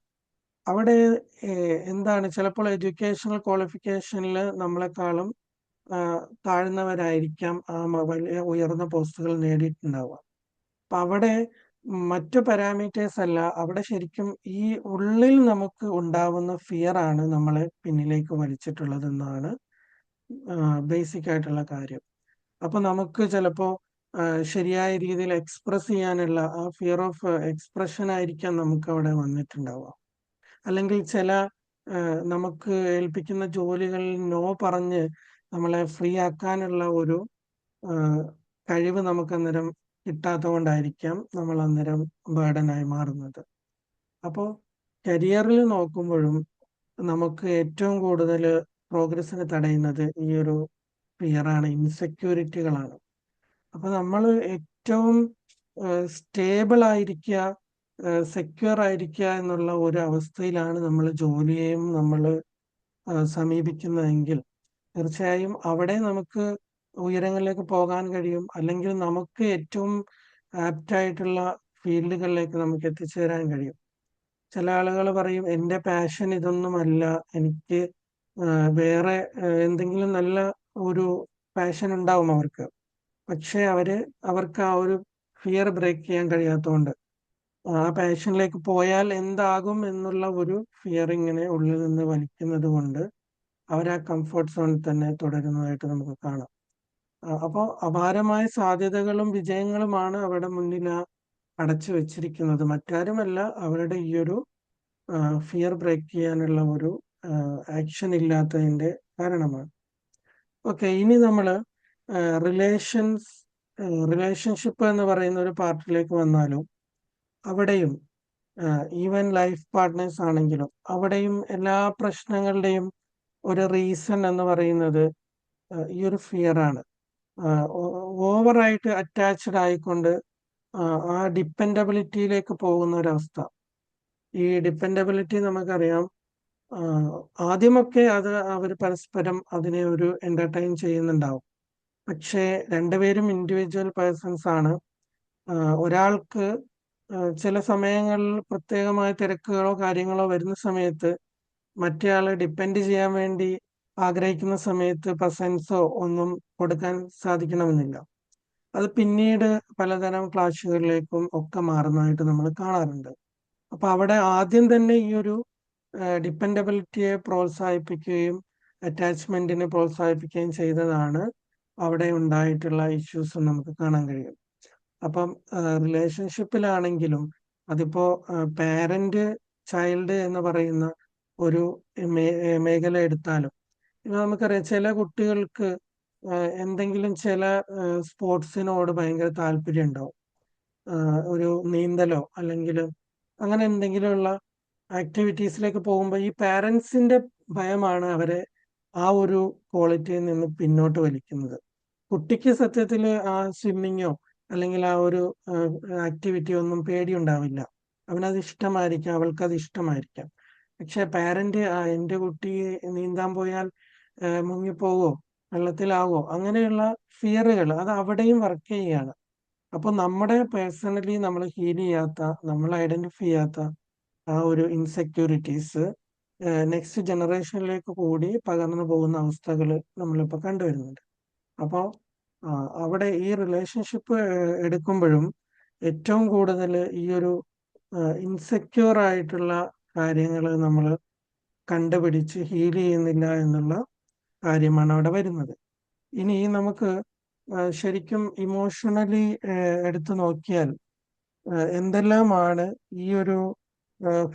അവിടെ എന്താണ്, ചിലപ്പോൾ എഡ്യൂക്കേഷണൽ ക്വാളിഫിക്കേഷനിൽ നമ്മളെക്കാളും താഴ്ന്നവരായിരിക്കാം ആ വലിയ ഉയർന്ന പോസ്റ്റുകൾ നേടിയിട്ടുണ്ടാവുക. അപ്പൊ അവിടെ മറ്റു പാരാമീറ്റേഴ്സ് അല്ല, അവിടെ ശരിക്കും ഈ ഉള്ളിൽ നമുക്ക് ഉണ്ടാവുന്ന ഫിയർ ആണ് നമ്മളെ പിന്നിലേക്ക് വലിച്ചിട്ടുള്ളത് എന്നാണ് ബേസിക് ആയിട്ടുള്ള കാര്യം. അപ്പൊ നമുക്ക് ചിലപ്പോ ശരിയായ രീതിയിൽ എക്സ്പ്രസ് ചെയ്യാനുള്ള ആ ഫിയർ ഓഫ് എക്സ്പ്രഷൻ ആയിരിക്കാം നമുക്ക് അവിടെ വന്നിട്ടുണ്ടാവുക. അല്ലെങ്കിൽ ചില നമുക്ക് ഏൽപ്പിക്കുന്ന ജോലികളിൽ നോ പറഞ്ഞ് നമ്മളെ ഫ്രീ ആക്കാനുള്ള ഒരു കഴിവ് നമുക്ക് അന്നേരം കിട്ടാത്തത് കൊണ്ടായിരിക്കാം നമ്മൾ അന്നേരം ബേർഡനായി മാറുന്നത്. അപ്പോൾ കരിയറിൽ നോക്കുമ്പോഴും നമുക്ക് ഏറ്റവും കൂടുതൽ പ്രോഗ്രസ്സിന് തടയുന്നത് ഈ ഒരു ഫിയറാണ്, ഇൻസെക്യൂരിറ്റികളാണ്. അപ്പൊ നമ്മൾ ഏറ്റവും സ്റ്റേബിൾ ആയിരിക്കുക, സെക്യൂർ ആയിരിക്കുക എന്നുള്ള ഒരു അവസ്ഥയിലാണ് നമ്മൾ ജോലിയെയും നമ്മൾ സമീപിക്കുന്നതെങ്കിൽ തീർച്ചയായും അവിടെ നമുക്ക് ഉയരങ്ങളിലേക്ക് പോകാൻ കഴിയും, അല്ലെങ്കിൽ നമുക്ക് ഏറ്റവും ആപ്റ്റായിട്ടുള്ള ഫീൽഡുകളിലേക്ക് നമുക്ക് എത്തിച്ചേരാൻ കഴിയും. ചില ആളുകൾ പറയും എൻ്റെ പാഷൻ ഇതൊന്നുമല്ല, എനിക്ക് വേറെ എന്തെങ്കിലും നല്ല ഒരു പാഷൻ ഉണ്ടാവും അവർക്ക്. പക്ഷെ അവർക്ക് ആ ഒരു ഫിയർ ബ്രേക്ക് ചെയ്യാൻ കഴിയാത്തതുകൊണ്ട് ആ പാഷനിലേക്ക് പോയാൽ എന്താകും എന്നുള്ള ഒരു ഫിയർ ഇങ്ങനെ ഉള്ളിൽ നിന്ന് വലിക്കുന്നത് കൊണ്ട് അവർ ആ കംഫർട്ട് സോണിൽ തന്നെ തുടരുന്നതായിട്ട് നമുക്ക് കാണാം. അപ്പോൾ അപാരമായ സാധ്യതകളും വിജയങ്ങളുമാണ് അവിടെ മുന്നിൽ അടച്ചു വെച്ചിരിക്കുന്നത്. മറ്റാരുമല്ല, അവരുടെ ഈ ഒരു ഫിയർ ബ്രേക്ക് ചെയ്യാനുള്ള ഒരു ആക്ഷൻ ഇല്ലാത്തതിന്റെ കാരണമാണ്. ഓക്കെ, ഇനി നമ്മൾ റിലേഷൻഷിപ്പ് എന്ന് പറയുന്ന ഒരു പാർട്ടിലേക്ക് വന്നാലും അവിടെയും ഈവൻ ലൈഫ് പാർട്ട്നേഴ്സ് ആണെങ്കിലും അവിടെയും എല്ലാ പ്രശ്നങ്ങളുടെയും ഒരു റീസൺ എന്ന് പറയുന്നത് ഈ ഒരു ഫിയർ ആണ്. ഓവറായിട്ട് അറ്റാച്ച്ഡ് ആയിക്കൊണ്ട് ആ ഡിപ്പെൻഡബിലിറ്റിയിലേക്ക് പോകുന്ന ഒരവസ്ഥ. ഈ ഡിപ്പെൻഡബിലിറ്റി നമുക്കറിയാം, ആദ്യമൊക്കെ അവർ പരസ്പരം അതിനെ ഒരു എന്റർടൈൻ ചെയ്യുന്നുണ്ടാവും. പക്ഷേ രണ്ടുപേരും ഇൻഡിവിജ്വൽ പേഴ്സൺസ് ആണ്. ഒരാൾക്ക് ചില സമയങ്ങളിൽ പ്രത്യേകമായ തിരക്കുകളോ കാര്യങ്ങളോ വരുന്ന സമയത്ത് മറ്റേയാളെ ഡിപ്പെൻഡ് ചെയ്യാൻ വേണ്ടി ആഗ്രഹിക്കുന്ന സമയത്ത് പ്രസൻസോ ഒന്നും കൊടുക്കാൻ സാധിക്കണമെന്നില്ല. അത് പിന്നീട് പലതരം ക്ലാഷുകളിലേക്കും ഒക്കെ മാറുന്നതായിട്ട് നമ്മൾ കാണാറുണ്ട്. അപ്പൊ അവിടെ ആദ്യം തന്നെ ഈ ഒരു ഡിപ്പെൻഡബിലിറ്റിയെ പ്രോത്സാഹിപ്പിക്കുകയും അറ്റാച്ച്മെന്റിനെ പ്രോത്സാഹിപ്പിക്കുകയും ചെയ്തതാണ് അവിടെ ഉണ്ടായിട്ടുള്ള ഇഷ്യൂസ് നമുക്ക് കാണാൻ കഴിയും. അപ്പം റിലേഷൻഷിപ്പിലാണെങ്കിലും അതിപ്പോ പാരന്റ് ചൈൽഡ് എന്ന് പറയുന്ന ഒരു മേഖല എടുത്താലും നമുക്കറിയാം, ചില കുട്ടികൾക്ക് എന്തെങ്കിലും ചില സ്പോർട്സിനോട് ഭയങ്കര താല്പര്യം ഉണ്ടാവും. ഒരു നീന്തലോ അല്ലെങ്കിൽ അങ്ങനെ എന്തെങ്കിലുമുള്ള ആക്ടിവിറ്റീസിലേക്ക് പോകുമ്പോൾ ഈ പാരൻസിന്റെ ഭയമാണ് അവരെ ആ ഒരു ക്വാളിറ്റിയിൽ നിന്ന് പിന്നോട്ട് വലിക്കുന്നത്. കുട്ടിക്ക് സത്യത്തിൽ ആ സ്വിമ്മിങ്ങോ അല്ലെങ്കിൽ ആ ഒരു ആക്ടിവിറ്റി ഒന്നും പേടിയുണ്ടാവില്ല. അവനത് ഇഷ്ടമായിരിക്കാം, അവൾക്കത് ഇഷ്ടമായിരിക്കാം. പക്ഷെ പാരന്റ് എൻ്റെ കുട്ടി നീന്താൻ പോയാൽ മുങ്ങിപ്പോവോ, വെള്ളത്തിലാവോ, അങ്ങനെയുള്ള ഫിയറുകൾ അത് അവിടെയും വർക്ക് ചെയ്യുകയാണ്. അപ്പൊ നമ്മുടെ പേഴ്സണലി നമ്മൾ ഹീൽ ചെയ്യാത്ത, നമ്മൾ ഐഡന്റിഫൈ ചെയ്യാത്ത ആ ഒരു ഇൻസെക്യൂരിറ്റീസ് നെക്സ്റ്റ് ജനറേഷനിലേക്ക് കൂടി പകർന്നു പോകുന്ന അവസ്ഥകൾ നമ്മളിപ്പോൾ കണ്ടുവരുന്നുണ്ട്. അപ്പോൾ അവിടെ ഈ റിലേഷൻഷിപ്പ് എടുക്കുമ്പോഴും ഏറ്റവും കൂടുതൽ ഈ ഒരു ഇൻസെക്യൂർ ആയിട്ടുള്ള കാര്യങ്ങൾ നമ്മൾ കണ്ടുപിടിച്ച് ഹീൽ ചെയ്യുന്നില്ല എന്നുള്ള കാര്യമാണ് അവിടെ വരുന്നത്. ഇനി നമുക്ക് ശരിക്കും ഇമോഷണലി എടുത്തു നോക്കിയാൽ എന്തെല്ലാമാണ് ഈ ഒരു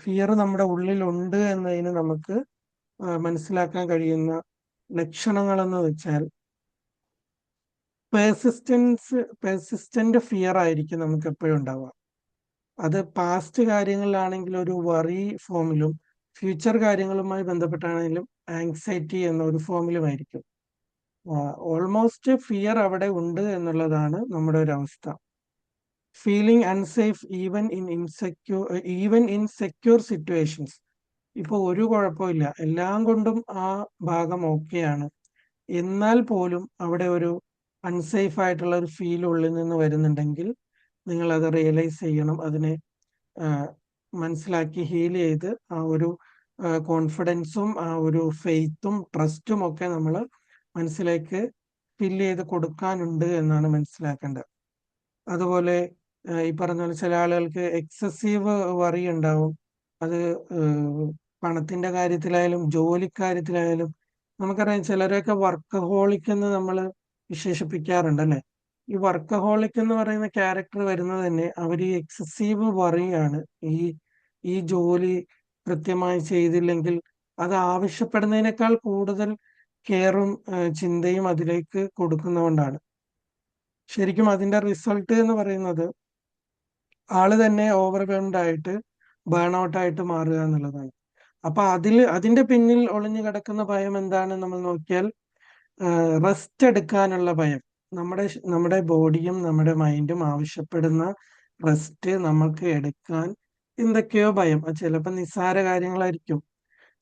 ഫിയർ നമ്മുടെ ഉള്ളിലുണ്ട് എന്നതിന് നമുക്ക് മനസ്സിലാക്കാൻ കഴിയുന്ന ലക്ഷണങ്ങളെന്ന് വെച്ചാൽ പെർസിസ്റ്റന്റ് ഫിയർ ആയിരിക്കും നമുക്ക് എപ്പോഴും ഉണ്ടാവുക. അത് പാസ്റ്റ് കാര്യങ്ങളിലാണെങ്കിൽ ഒരു വറി ഫോമിലും ഫ്യൂച്ചർ കാര്യങ്ങളുമായി ബന്ധപ്പെട്ടാണെങ്കിലും ആങ്സൈറ്റി എന്ന ഒരു ഫോമിലുമായിരിക്കും. ഓൾമോസ്റ്റ് ഫിയർ അവിടെ ഉണ്ട് എന്നുള്ളതാണ് നമ്മുടെ ഒരു അവസ്ഥ. Feeling unsafe even in secure situations. ഇപ്പോൾ ഒരു കുഴപ്പമില്ല, എല്ലാം കൊണ്ടും ആ ഭാഗം ഓക്കെയാണ്, എന്നാൽ പോലും അവിടെ ഒരു അൺസേഫ് ആയിട്ടുള്ള ഒരു ഫീൽ ഉള്ളിൽ നിന്ന് വരുന്നുണ്ടെങ്കിൽ നിങ്ങൾ അത് റിയലൈസ് ചെയ്യണം. അതിനെ മനസ്സിലാക്കി ഹീൽ ചെയ്ത് ആ ഒരു കോൺഫിഡൻസും ആ ഒരു ഫെയ്ത്തും ട്രസ്റ്റും ഒക്കെ നമ്മൾ മനസ്സിലേക്ക് ഫിൽ ചെയ്ത് കൊടുക്കാനുണ്ട് എന്നാണ് മനസ്സിലാക്കേണ്ടത്. അതുപോലെ ഈ പറഞ്ഞ പോലെ ചില ആളുകൾക്ക് എക്സസീവ് വറി ഉണ്ടാവും. അത് പണത്തിന്റെ കാര്യത്തിലായാലും ജോലിക്കാര്യത്തിലായാലും നമുക്കറിയാം. ചിലരൊക്കെ വർക്കഹോളിക് എന്ന് നമ്മൾ വിശേഷിപ്പിക്കാറുണ്ട് അല്ലെ. ഈ വർക്കഹോളിക് എന്ന് പറയുന്ന ക്യാരക്ടർ വരുന്നത് തന്നെ അവർ ഈ എക്സസീവ് വറിയാണ്. ഈ ജോലി കൃത്യമായി ചെയ്തില്ലെങ്കിൽ അത് ആവശ്യപ്പെടുന്നതിനേക്കാൾ കൂടുതൽ കെയറും ചിന്തയും അതിലേക്ക് കൊടുക്കുന്നതുകൊണ്ടാണ്. ശരിക്കും അതിന്റെ റിസൾട്ട് എന്ന് പറയുന്നത് ആള് തന്നെ ഓവർവെൽംഡ് ആയിട്ട് ബേൺ ഔട്ട് ആയിട്ട് മാറുക എന്നുള്ളതാണ്. അപ്പൊ അതിന്റെ പിന്നിൽ ഒളിഞ്ഞു കിടക്കുന്ന ഭയം എന്താണ് നമ്മൾ നോക്കിയാൽ റെസ്റ്റ് എടുക്കാനുള്ള ഭയം. നമ്മുടെ ബോഡിയും നമ്മുടെ മൈൻഡും ആവശ്യപ്പെടുന്ന റെസ്റ്റ് നമ്മൾക്ക് എടുക്കാൻ എന്തൊക്കെയോ ഭയം. അത് ചിലപ്പോൾ നിസ്സാര കാര്യങ്ങളായിരിക്കും.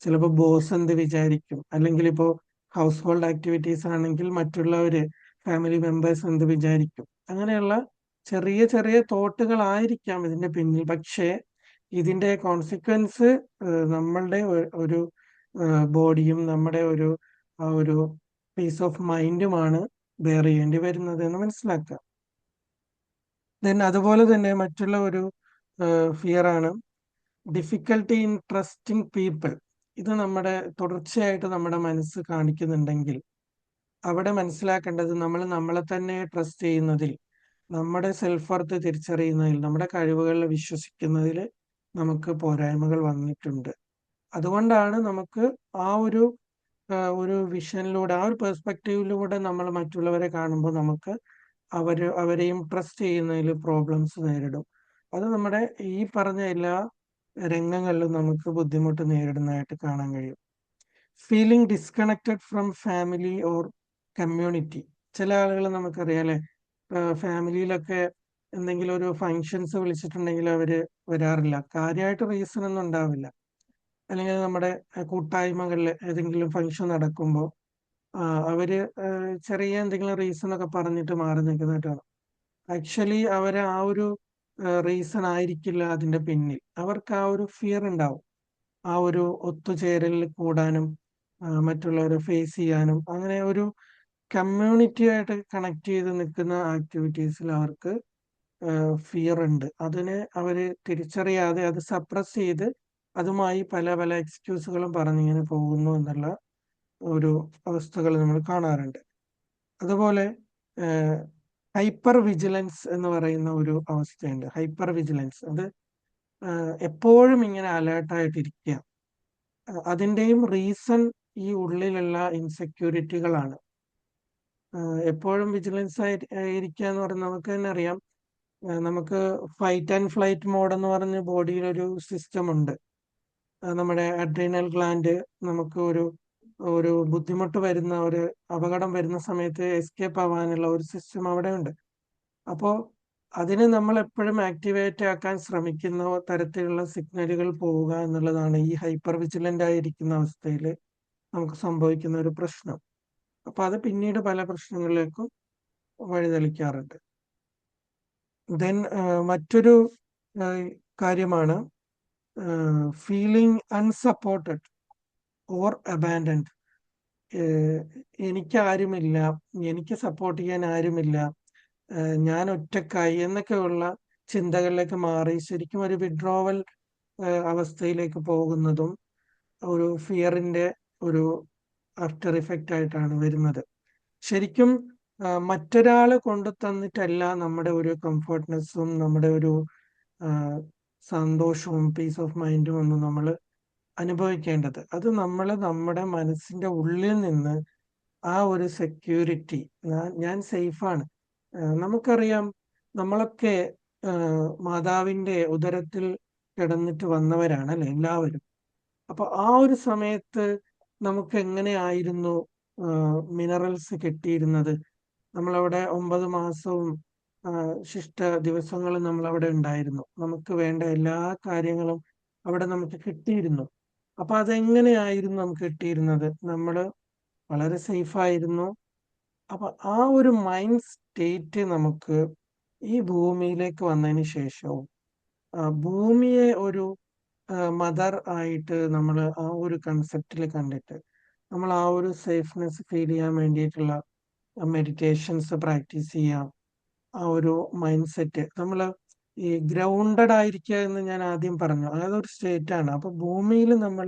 ചിലപ്പോൾ ബോസ് എന്ത് വിചാരിക്കും, അല്ലെങ്കിൽ ഇപ്പോൾ ഹൗസ് ഹോൾഡ് ആക്ടിവിറ്റീസ് ആണെങ്കിൽ മറ്റുള്ളവര് ഫാമിലി മെമ്പേഴ്സ് എന്ത് വിചാരിക്കും, അങ്ങനെയുള്ള ചെറിയ ചെറിയ തോട്ടുകളായിരിക്കാം ഇതിന്റെ പിന്നിൽ. പക്ഷേ ഇതിന്റെ കോൺസിക്വൻസ് നമ്മളുടെ ഒരു ബോഡിയും നമ്മുടെ ആ ഒരു പീസ് ഓഫ് മൈൻഡുമാണ് ബെയർ ചെയ്യേണ്ടി വരുന്നത് എന്ന് മനസ്സിലാക്കുക. ദെൻ അതുപോലെ തന്നെ മറ്റുള്ള ഒരു ഫിയർ ആണ് ഡിഫിക്കൽട്ടി ഇൻ ട്രസ്റ്റിംഗ് പീപ്പിൾ. ഇത് തുടർച്ചയായിട്ട് നമ്മുടെ മനസ്സ് കാണിക്കുന്നുണ്ടെങ്കിൽ അവിടെ മനസ്സിലാക്കേണ്ടത് നമ്മൾ നമ്മളെ തന്നെ ട്രസ്റ്റ് ചെയ്യുന്നതിൽ, നമ്മുടെ സെൽഫ് വർത്ത് തിരിച്ചറിയുന്നതിൽ, നമ്മുടെ കഴിവുകളിൽ വിശ്വസിക്കുന്നതിൽ നമുക്ക് പോരായ്മകൾ വന്നിട്ടുണ്ട്. അതുകൊണ്ടാണ് നമുക്ക് ആ ഒരു വിഷനിലൂടെ, ആ ഒരു പെർസ്പെക്റ്റീവിലൂടെ നമ്മൾ മറ്റുള്ളവരെ കാണുമ്പോൾ നമുക്ക് അവരെയും ട്രസ്റ്റ് ചെയ്യുന്നതിൽ പ്രോബ്ലംസ് നേരിടും. അത് നമ്മുടെ ഈ പറഞ്ഞ എല്ലാ രംഗങ്ങളിലും നമുക്ക് ബുദ്ധിമുട്ട് നേരിടുന്നതായിട്ട് കാണാൻ കഴിയും. Feeling disconnected from family or community. ചില ആളുകൾ നമുക്കറിയാം അല്ലെ, ഫാമിലിയിലൊക്കെ എന്തെങ്കിലും ഒരു ഫങ്ഷൻസ് വിളിച്ചിട്ടുണ്ടെങ്കിൽ അവര് വരാറില്ല. കാര്യമായിട്ട് റീസൺ ഒന്നും ഉണ്ടാവില്ല. അല്ലെങ്കിൽ നമ്മുടെ കൂട്ടായ്മകളിൽ ഏതെങ്കിലും ഫങ്ഷൻ നടക്കുമ്പോൾ അവര് ചെറിയ എന്തെങ്കിലും റീസൺ ഒക്കെ പറഞ്ഞിട്ട് മാറി നിൽക്കുന്നതായിട്ടാണ്. ആക്ച്വലി അവരെ ആ ഒരു റീസൺ ആയിരിക്കില്ല അതിന്റെ പിന്നിൽ. അവർക്ക് ആ ഒരു ഫിയർ ഉണ്ടാവും. ആ ഒരു ഒത്തുചേരലിൽ കൂടാനും മറ്റുള്ളവരെ ഫേസ് ചെയ്യാനും, അങ്ങനെ ഒരു കമ്മ്യൂണിറ്റി ആയിട്ട് കണക്ട് ചെയ്ത് നിൽക്കുന്ന ആക്ടിവിറ്റീസിൽ അവർക്ക് ഫിയർ ഉണ്ട്. അതിനെ അവര് തിരിച്ചറിയാതെ അത് സപ്രസ് ചെയ്ത് അതുമായി പല പല എക്സ്ക്യൂസുകളും പറഞ്ഞിങ്ങനെ പോകുന്നു എന്നുള്ള ഒരു അവസ്ഥകൾ നമ്മൾ കാണാറുണ്ട്. അതുപോലെ ഹൈപ്പർ വിജിലൻസ് എന്ന് പറയുന്ന ഒരു അവസ്ഥയുണ്ട്. ഹൈപ്പർ വിജിലൻസ് അത് എപ്പോഴും ഇങ്ങനെ അലേർട്ടായിട്ടിരിക്കുക. അതിൻ്റെയും റീസൺ ഈ ഉള്ളിലുള്ള ഇൻസെക്യൂരിറ്റികളാണ്. എപ്പോഴും വിജിലൻസ് ആയിരിക്കുക എന്ന് പറഞ്ഞാൽ നമുക്ക് തന്നെ അറിയാം. നമുക്ക് ഫൈറ്റ് ആൻഡ് ഫ്ലൈറ്റ് മോഡ് എന്ന് പറഞ്ഞ ബോഡിയിൽ ഒരു സിസ്റ്റം ഉണ്ട്. നമ്മുടെ അഡ്രീനൽ ഗ്ലാൻഡ് നമുക്ക് ഒരു ബുദ്ധിമുട്ട് വരുന്ന, ഒരു അപകടം വരുന്ന സമയത്ത് എസ്കേപ്പ് ആവാനുള്ള ഒരു സിസ്റ്റം അവിടെ ഉണ്ട്. അപ്പോൾ അതിനെ നമ്മൾ എപ്പോഴും ആക്ടിവേറ്റ് ആക്കാൻ ശ്രമിക്കുന്ന തരത്തിലുള്ള സിഗ്നലുകൾ പോവുക എന്നുള്ളതാണ് ഈ ഹൈപ്പർ വിജിലന്റ് ആയിരിക്കുന്ന അവസ്ഥയിൽ നമുക്ക് സംഭവിക്കുന്ന ഒരു പ്രശ്നം. അപ്പൊ അത് പിന്നീട് പല പ്രശ്നങ്ങളിലേക്കും വഴിതെളിക്കാറുണ്ട്. ദെൻ മറ്റൊരു കാര്യമാണ് ഫീലിംഗ് അൺസപ്പോർട്ടഡ് ഓർ അബാൻഡൻഡ്. എനിക്ക് ആരുമില്ല, എനിക്ക് സപ്പോർട്ട് ചെയ്യാൻ ആരുമില്ല, ഞാൻ ഒറ്റക്കായി എന്നൊക്കെയുള്ള ചിന്തകളിലേക്ക് മാറി ശരിക്കും ഒരു വിഡ്രോവൽ അവസ്ഥയിലേക്ക് പോകുന്നതും ഒരു ഫിയറിന്റെ ഒരു ആഫ്റ്റർ ഇഫക്റ്റ് ആയിട്ടാണ് വരുന്നത്. ശരിക്കും മറ്റൊരാള് കൊണ്ടു തന്നിട്ടല്ല നമ്മുടെ ഒരു കംഫർട്ട്നെസ്സും നമ്മുടെ ഒരു സന്തോഷവും പീസ് ഓഫ് മൈൻഡും ഒന്നും നമ്മൾ അനുഭവിക്കേണ്ടത്. അത് നമ്മൾ നമ്മുടെ മനസ്സിന്റെ ഉള്ളിൽ നിന്ന് ആ ഒരു സെക്യൂരിറ്റി, ഞാൻ സേഫാണ്. നമുക്കറിയാം, നമ്മളൊക്കെ മാതാവിന്റെ ഉദരത്തിൽ കിടന്നിട്ട് വന്നവരാണ് അല്ലെ എല്ലാവരും. അപ്പൊ ആ ഒരു സമയത്ത് നമുക്ക് എങ്ങനെയായിരുന്നു മിനറൽസ് കിട്ടിയിരുന്നത്? നമ്മളവിടെ 9 മാസവും ശിഷ്ട ദിവസങ്ങളും നമ്മളവിടെ ഉണ്ടായിരുന്നു. നമുക്ക് വേണ്ട എല്ലാ കാര്യങ്ങളും അവിടെ നമുക്ക് കിട്ടിയിരുന്നു. അപ്പൊ അതെങ്ങനെയായിരുന്നു നമുക്ക് കിട്ടിയിരുന്നത്? നമ്മൾ വളരെ സേഫ് ആയിരുന്നു. അപ്പൊ ആ ഒരു മൈൻഡ് സ്റ്റേറ്റ് നമുക്ക് ഈ ഭൂമിയിലേക്ക് വന്നതിന് ശേഷവും ഭൂമിയെ ഒരു മദർ ആയിട്ട് നമ്മൾ ആ ഒരു കൺസെപ്റ്റിൽ കണ്ടിട്ട് നമ്മൾ ആ ഒരു സേഫ്നെസ് ഫീൽ ചെയ്യാൻ വേണ്ടിയിട്ടുള്ള മെഡിറ്റേഷൻസ് പ്രാക്ടീസ് ചെയ്യാം. ആ ഒരു മൈൻഡ് സെറ്റ് നമ്മൾ ഈ ഗ്രൗണ്ടഡ് ആയിരിക്കുക എന്ന് ഞാൻ ആദ്യം പറഞ്ഞു, അതൊരു സ്റ്റേറ്റ് ആണ്. അപ്പൊ ഭൂമിയിൽ നമ്മൾ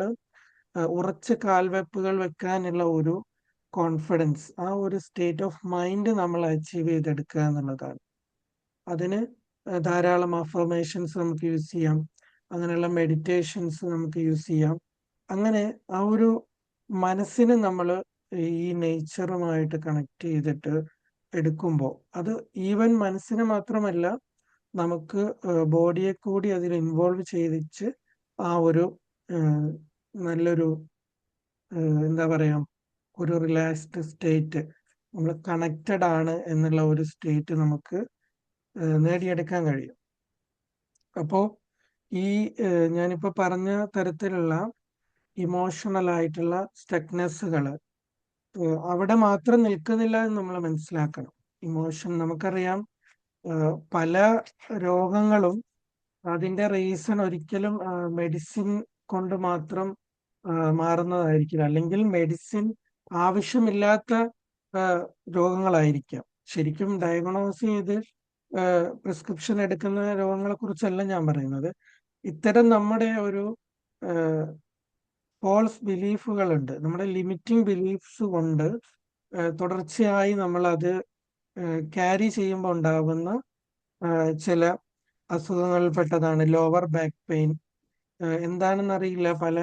ഉറച്ച കാൽവെപ്പുകൾ വെക്കാനുള്ള ഒരു കോൺഫിഡൻസ്, ആ ഒരു സ്റ്റേറ്റ് ഓഫ് മൈൻഡ് നമ്മൾ അച്ചീവ് ചെയ്തെടുക്കുക എന്നുള്ളതാണ്. അതിന് ധാരാളം അഫർമേഷൻസ് നമുക്ക് യൂസ് ചെയ്യാം, അങ്ങനെയുള്ള മെഡിറ്റേഷൻസ് നമുക്ക് യൂസ് ചെയ്യാം. അങ്ങനെ ആ ഒരു മനസ്സിനെ നമ്മൾ ഈ നേച്ചറുമായിട്ട് കണക്ട് ചെയ്തിട്ട് എടുക്കുമ്പോൾ അത് ഈവൻ മനസ്സിനെ മാത്രമല്ല, നമുക്ക് ബോഡിയെ കൂടി അതിൽ ഇൻവോൾവ് ചെയ്തിച്ച് ആ ഒരു നല്ലൊരു എന്താ പറയാ, ഒരു റിലാക്സ്ഡ് സ്റ്റേറ്റ്, നമ്മൾ കണക്റ്റഡ് ആണ് എന്നുള്ള ഒരു സ്റ്റേറ്റ് നമുക്ക് നേടിയെടുക്കാൻ കഴിയും. അപ്പോൾ ഈ ഞാനിപ്പോ പറഞ്ഞ തരത്തിലുള്ള ഇമോഷണൽ ആയിട്ടുള്ള സ്റ്റക്നെസ്സുകൾ അവിടെ മാത്രം നിൽക്കുന്നില്ല എന്ന് നമ്മൾ മനസ്സിലാക്കണം. ഇമോഷൻ നമുക്കറിയാം, പല രോഗങ്ങളും അതിന്റെ റീസൺ ഒരിക്കലും മെഡിസിൻ കൊണ്ട് മാത്രം മാറുന്നതായിരിക്കില്ല, അല്ലെങ്കിൽ മെഡിസിൻ ആവശ്യമില്ലാത്ത ആ, രോഗങ്ങളായിരിക്കാം. ശരിക്കും ഡയഗ്നോസ് ചെയ്ത് പ്രിസ്ക്രിപ്ഷൻ എടുക്കുന്ന രോഗങ്ങളെ കുറിച്ചല്ല ഞാൻ പറയുന്നത്. ഇത്തരം നമ്മുടെ ഒരു ഫോൾസ് ബിലീഫുകളുണ്ട്, നമ്മുടെ ലിമിറ്റിംഗ് ബിലീഫ്സ് കൊണ്ട് തുടർച്ചയായി നമ്മൾ അത് ക്യാരി ചെയ്യുമ്പോൾ ഉണ്ടാകുന്ന ചില അസുഖങ്ങളിൽപ്പെട്ടതാണ് ലോവർ ബാക്ക് പെയിൻ. എന്താണെന്നറിയില്ല, പല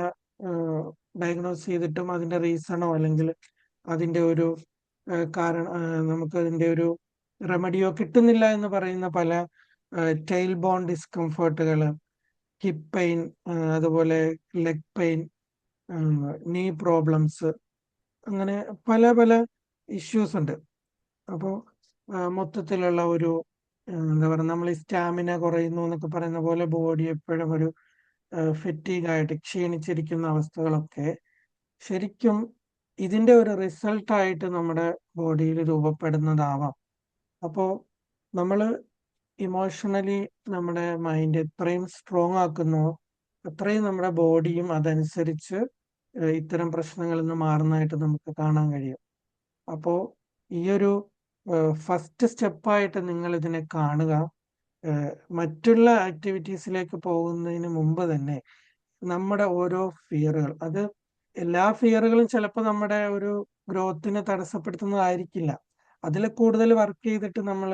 ഡയഗ്നോസ് ചെയ്തിട്ടും അതിന്റെ റീസണോ അല്ലെങ്കിൽ അതിന്റെ ഒരു കാരണം നമുക്ക് അതിന്റെ ഒരു റെമഡിയോ കിട്ടുന്നില്ല എന്ന് പറയുന്ന പല ടെയിൽ ബോൺ ഡിസ്കംഫർട്ടുകൾ, ഹിപ്പ് പെയിൻ, അതുപോലെ ലെഗ് പെയിൻ, നീ പ്രോബ്ലംസ്, അങ്ങനെ പല പല ഇഷ്യൂസ് ഉണ്ട്. അപ്പോൾ മൊത്തത്തിലുള്ള ഒരു എന്താ പറയുക, നമ്മൾ ഈ സ്റ്റാമിന കുറയുന്നു എന്നൊക്കെ പറയുന്ന പോലെ ബോഡി എപ്പോഴും ഒരു ഫെറ്റീഗ് ആയിട്ട് ക്ഷീണിച്ചിരിക്കുന്ന അവസ്ഥകളൊക്കെ ശരിക്കും ഇതിന്റെ ഒരു റിസൾട്ടായിട്ട് നമ്മുടെ ബോഡിയിൽ രൂപപ്പെടുന്നതാവാം. അപ്പോൾ നമ്മൾ ഇമോഷണലി നമ്മുടെ മൈൻഡ് എത്രയും സ്ട്രോങ് ആക്കുന്നോ അത്രയും നമ്മുടെ ബോഡിയും അതനുസരിച്ച് ഇത്തരം പ്രശ്നങ്ങളിൽ നിന്ന് മാറുന്നതായിട്ട് നമുക്ക് കാണാൻ കഴിയും. അപ്പോൾ ഈ ഒരു ഫസ്റ്റ് സ്റ്റെപ്പായിട്ട് നിങ്ങൾ ഇതിനെ കാണുക. മറ്റുള്ള ആക്ടിവിറ്റീസിലേക്ക് പോകുന്നതിന് മുമ്പ് തന്നെ നമ്മുടെ ഓരോ ഫിയറുകൾ, അത് എല്ലാ ഫിയറുകളും ചിലപ്പോൾ നമ്മുടെ ഒരു ഗ്രോത്തിനെ തടസ്സപ്പെടുത്തുന്നതായിരിക്കില്ല. അതിൽ കൂടുതൽ വർക്ക് ചെയ്തിട്ട് നമ്മൾ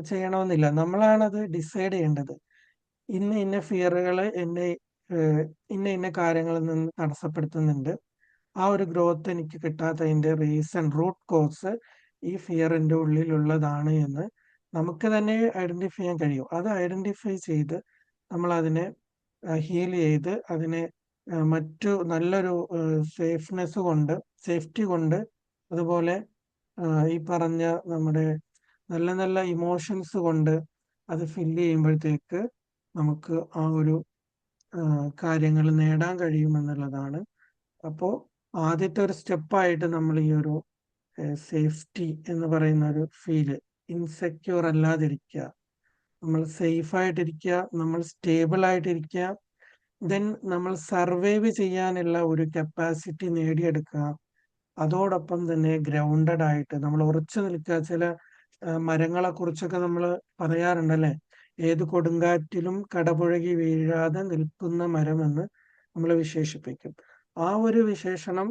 ചെയ്യണമെന്നില്ല. നമ്മളാണത് ഡിസൈഡ് ചെയ്യേണ്ടത്. ഇന്ന ഫിയറുകൾ എന്നെ ഇന്ന കാര്യങ്ങളിൽ നിന്ന് തടസ്സപ്പെടുത്തുന്നുണ്ട്. ആ ഒരു ഗ്രോത്ത് എനിക്ക് കിട്ടാത്തതിന്റെ റീസൺ, റൂട്ട് കോസ് ഈ ഫിയറിന്റെ ഉള്ളിലുള്ളതാണ് എന്ന് നമുക്ക് തന്നെ ഐഡന്റിഫൈ ചെയ്യാൻ കഴിയും. അത് ഐഡന്റിഫൈ ചെയ്ത് നമ്മൾ അതിനെ ഹീൽ ചെയ്ത് അതിനെ മറ്റു നല്ലൊരു സേഫ്റ്റി കൊണ്ട്, അതുപോലെ ഈ പറഞ്ഞ നമ്മുടെ നല്ല നല്ല ഇമോഷൻസ് കൊണ്ട് അത് ഫില്ല് ചെയ്യുമ്പോഴത്തേക്ക് നമുക്ക് ആ ഒരു കാര്യങ്ങൾ നേടാൻ കഴിയുമെന്നുള്ളതാണ്. അപ്പോൾ ആദ്യത്തെ ഒരു സ്റ്റെപ്പായിട്ട് നമ്മൾ ഈ ഒരു സേഫ്റ്റി എന്ന് പറയുന്ന ഒരു ഫീല്, ഇൻസെക്യൂർ അല്ലാതിരിക്കുക, നമ്മൾ സേഫ് ആയിട്ടിരിക്കുക, നമ്മൾ സ്റ്റേബിൾ ആയിട്ടിരിക്കുക, ദെൻ നമ്മൾ സർവൈവ് ചെയ്യാനുള്ള ഒരു കപ്പാസിറ്റി നേടിയെടുക്കുക. അതോടൊപ്പം തന്നെ ഗ്രൗണ്ടഡ് ആയിട്ട് നമ്മൾ ഉറച്ചു നിൽക്കുക. ചില മരങ്ങളെ കുറിച്ചൊക്കെ നമ്മൾ പറയാറുണ്ടല്ലേ, ഏത് കൊടുങ്കാറ്റിലും കടപുഴകി വീഴാതെ നിൽക്കുന്ന മരമെന്ന് നമ്മൾ വിശേഷിപ്പിക്കും. ആ ഒരു വിശേഷണം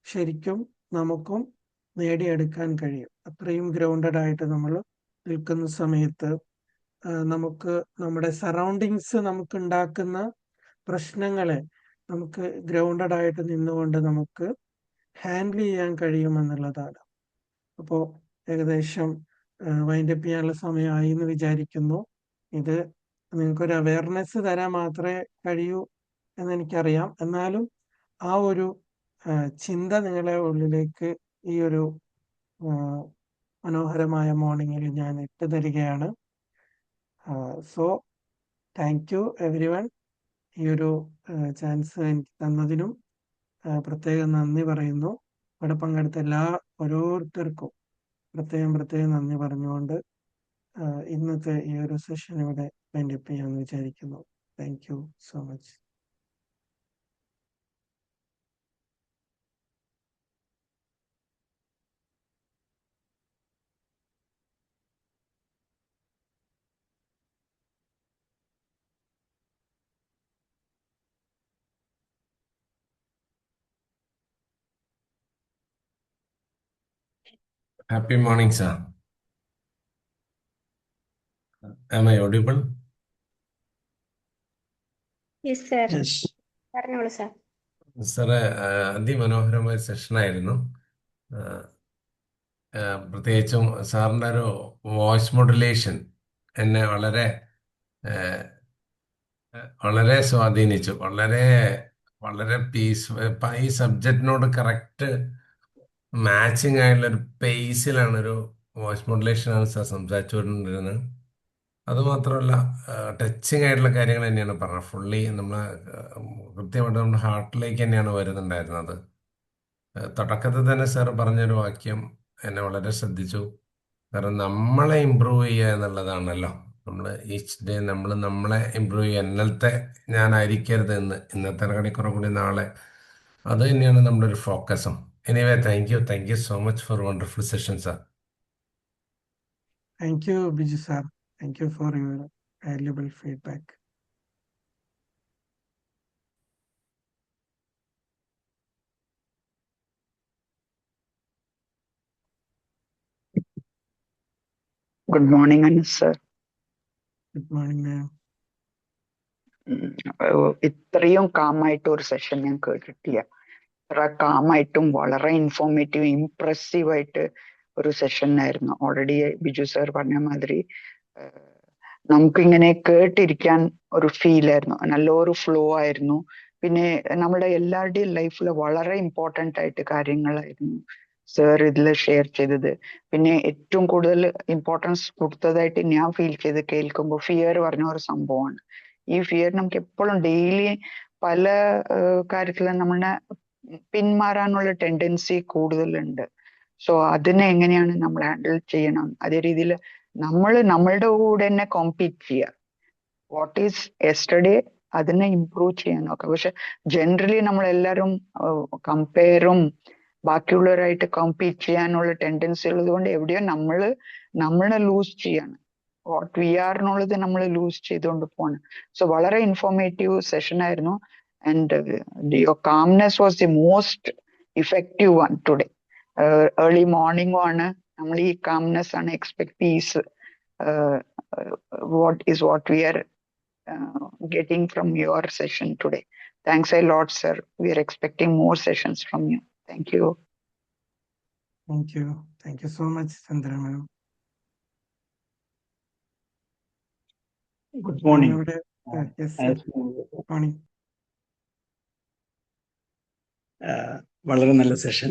ശരിക്കും നമുക്കും നേടിയെടുക്കാൻ കഴിയും. അത്രയും ഗ്രൗണ്ടഡ് ആയിട്ട് നമ്മൾ നിൽക്കുന്ന സമയത്ത് നമുക്ക് നമ്മുടെ സറൗണ്ടിങ്സ് നമുക്ക് ഉണ്ടാക്കുന്ന പ്രശ്നങ്ങളെ നമുക്ക് ഗ്രൗണ്ടഡ് ആയിട്ട് നിന്നുകൊണ്ട് നമുക്ക് ഹാൻഡിൽ ചെയ്യാൻ കഴിയുമെന്നുള്ളതാണ്. അപ്പോൾ ഏകദേശം വൈൻഡപ്പ് ചെയ്യാനുള്ള സമയമായി എന്ന് വിചാരിക്കുന്നു. ഇത് നിങ്ങൾക്കൊരു അവയർനെസ് തരാൻ മാത്രമേ കഴിയൂ എന്ന് എനിക്കറിയാം. എന്നാലും ആ ഒരു ചിന്ത നിങ്ങളെ ഉള്ളിലേക്ക് ഈ ഒരു മനോഹരമായ മോർണിംഗിൽ ഞാൻ ഇട്ട് തരികയാണ്. So thank you every one. ഈ ഒരു ചാൻസ് എനിക്ക് തന്നതിനും പ്രത്യേകം നന്ദി പറയുന്നു. ഇവിടെ പങ്കെടുത്ത ഓരോരുത്തർക്കും പ്രത്യേകം നന്ദി പറഞ്ഞുകൊണ്ട് ഇന്നത്തെ ഈ ഒരു സെഷൻ ഇവിടെ വൈൻഡപ്പ് ചെയ്യാമെന്ന് വിചാരിക്കുന്നു. Thank you so much. Happy morning, sir. Am I audible? Yes sir, Yes. പറഞ്ഞോളൂ സർ. സാറ് അതിമനോഹരമായ സെഷനായിരുന്നു. പ്രത്യേകിച്ചും സാറിൻ്റെ ഒരു വോയിസ് മോഡുലേഷൻ എന്നെ വളരെ സ്വാധീനിച്ചു. വളരെ ഈ സബ്ജക്റ്റിനോട് കറക്റ്റ് മാച്ചിങ് ആയിട്ടുള്ള ഒരു പേസിലാണ്, ഒരു വോയിസ് മോഡുലേഷനാണ് സാർ സംസാരിച്ചുകൊണ്ടിരുന്നത്. അതുമാത്രമല്ല ടച്ചിങ് ആയിട്ടുള്ള കാര്യങ്ങൾ തന്നെയാണ് പറഞ്ഞത്. ഫുള്ളി നമ്മൾ കൃത്യമായിട്ട് നമ്മുടെ ഹാർട്ടിലേക്ക് തന്നെയാണ് വരുന്നുണ്ടായിരുന്നത്. തുടക്കത്തിൽ തന്നെ സാർ പറഞ്ഞൊരു വാക്യം എന്നെ വളരെ ശ്രദ്ധിച്ചു. കാരണം നമ്മളെ ഇമ്പ്രൂവ് ചെയ്യുക എന്നുള്ളതാണല്ലോ. നമ്മൾ ഈച്ച് ഡേ നമ്മളെ ഇമ്പ്രൂവ് ചെയ്യുക. ഇന്നലത്തെ ഞാനായിരിക്കരുത് ഇന്നത്തെ കുറെ കൂടി നാളെ. അത് തന്നെയാണ് നമ്മുടെ ഒരു ഫോക്കസും. Anyway, thank you so much for wonderful session sir. Thank you, Biju sir. Thank you for your valuable feedback. Good morning, Anis sir. Good morning, ma'am. ഇത്രയും കാമായിട്ട് ഒരു സെഷൻ ഞാൻ കേട്ടിട്ടില്ല. ഇത്ര കാമായിട്ടും വളരെ ഇൻഫോർമേറ്റീവ് ഇംപ്രസീവ് ആയിട്ട് ഒരു സെഷൻ ആയിരുന്നു. ഓൾറെഡി ബിജു സാർ പറഞ്ഞ മാതിരി നമുക്കിങ്ങനെ കേട്ടിരിക്കാൻ ഒരു ഫീൽ ആയിരുന്നു. നല്ലൊരു ഫ്ലോ ആയിരുന്നു. പിന്നെ നമ്മുടെ എല്ലാവരുടെയും ലൈഫിൽ വളരെ ഇമ്പോർട്ടൻ്റ് ആയിട്ട് കാര്യങ്ങളായിരുന്നു സാർ ഇതിൽ ഷെയർ ചെയ്തത്. പിന്നെ ഏറ്റവും കൂടുതൽ ഇമ്പോർട്ടൻസ് കൊടുത്തതായിട്ട് ഞാൻ ഫീൽ ചെയ്ത് കേൾക്കുമ്പോൾ ഫിയർ പറഞ്ഞ ഒരു സംഭവമാണ്. ഈ ഫിയർ നമുക്ക് എപ്പോഴും ഡെയിലി പല കാര്യത്തിലും നമ്മളെ പിന്മാറാനുള്ള ടെൻഡൻസി കൂടുതലുണ്ട്. സോ അതിനെ എങ്ങനെയാണ് നമ്മൾ ഹാൻഡിൽ ചെയ്യണം? അതേ രീതിയിൽ നമ്മളുടെ കൂടെ തന്നെ കോമ്പീറ്റ് ചെയ്യുക. വാട്ട് ഈസ് യെസ്റ്റർഡേ അതിനെ ഇംപ്രൂവ് ചെയ്യാൻ നോക്കുക. പക്ഷെ ജനറലി നമ്മളെല്ലാവരും കമ്പയറും ബാക്കിയുള്ളവരായിട്ട് കോമ്പീറ്റ് ചെയ്യാനുള്ള ടെൻഡൻസി ഉള്ളത് കൊണ്ട് എവിടെയോ നമ്മളെ ലൂസ് ചെയ്യാണ്. വാട്ട് വി ആർ എന്നുള്ളത് നമ്മൾ ലൂസ് ചെയ്തുകൊണ്ട് പോവാണ്. സോ വളരെ ഇൻഫോർമേറ്റീവ് സെഷൻ ആയിരുന്നു. And your calmness was the most effective one today. Early മോർണിംഗും ആണ് നമ്മൾ ഈ കാംനെസ് ആണ് expect peace what we are getting from your session today. Thanks a lot, sir. We are expecting more sessions from you. Thank you. Thank you. Thank you so much, Chandra ma'am. Good morning. Yes, sir. Good morning. വളരെ നല്ല സെഷൻ.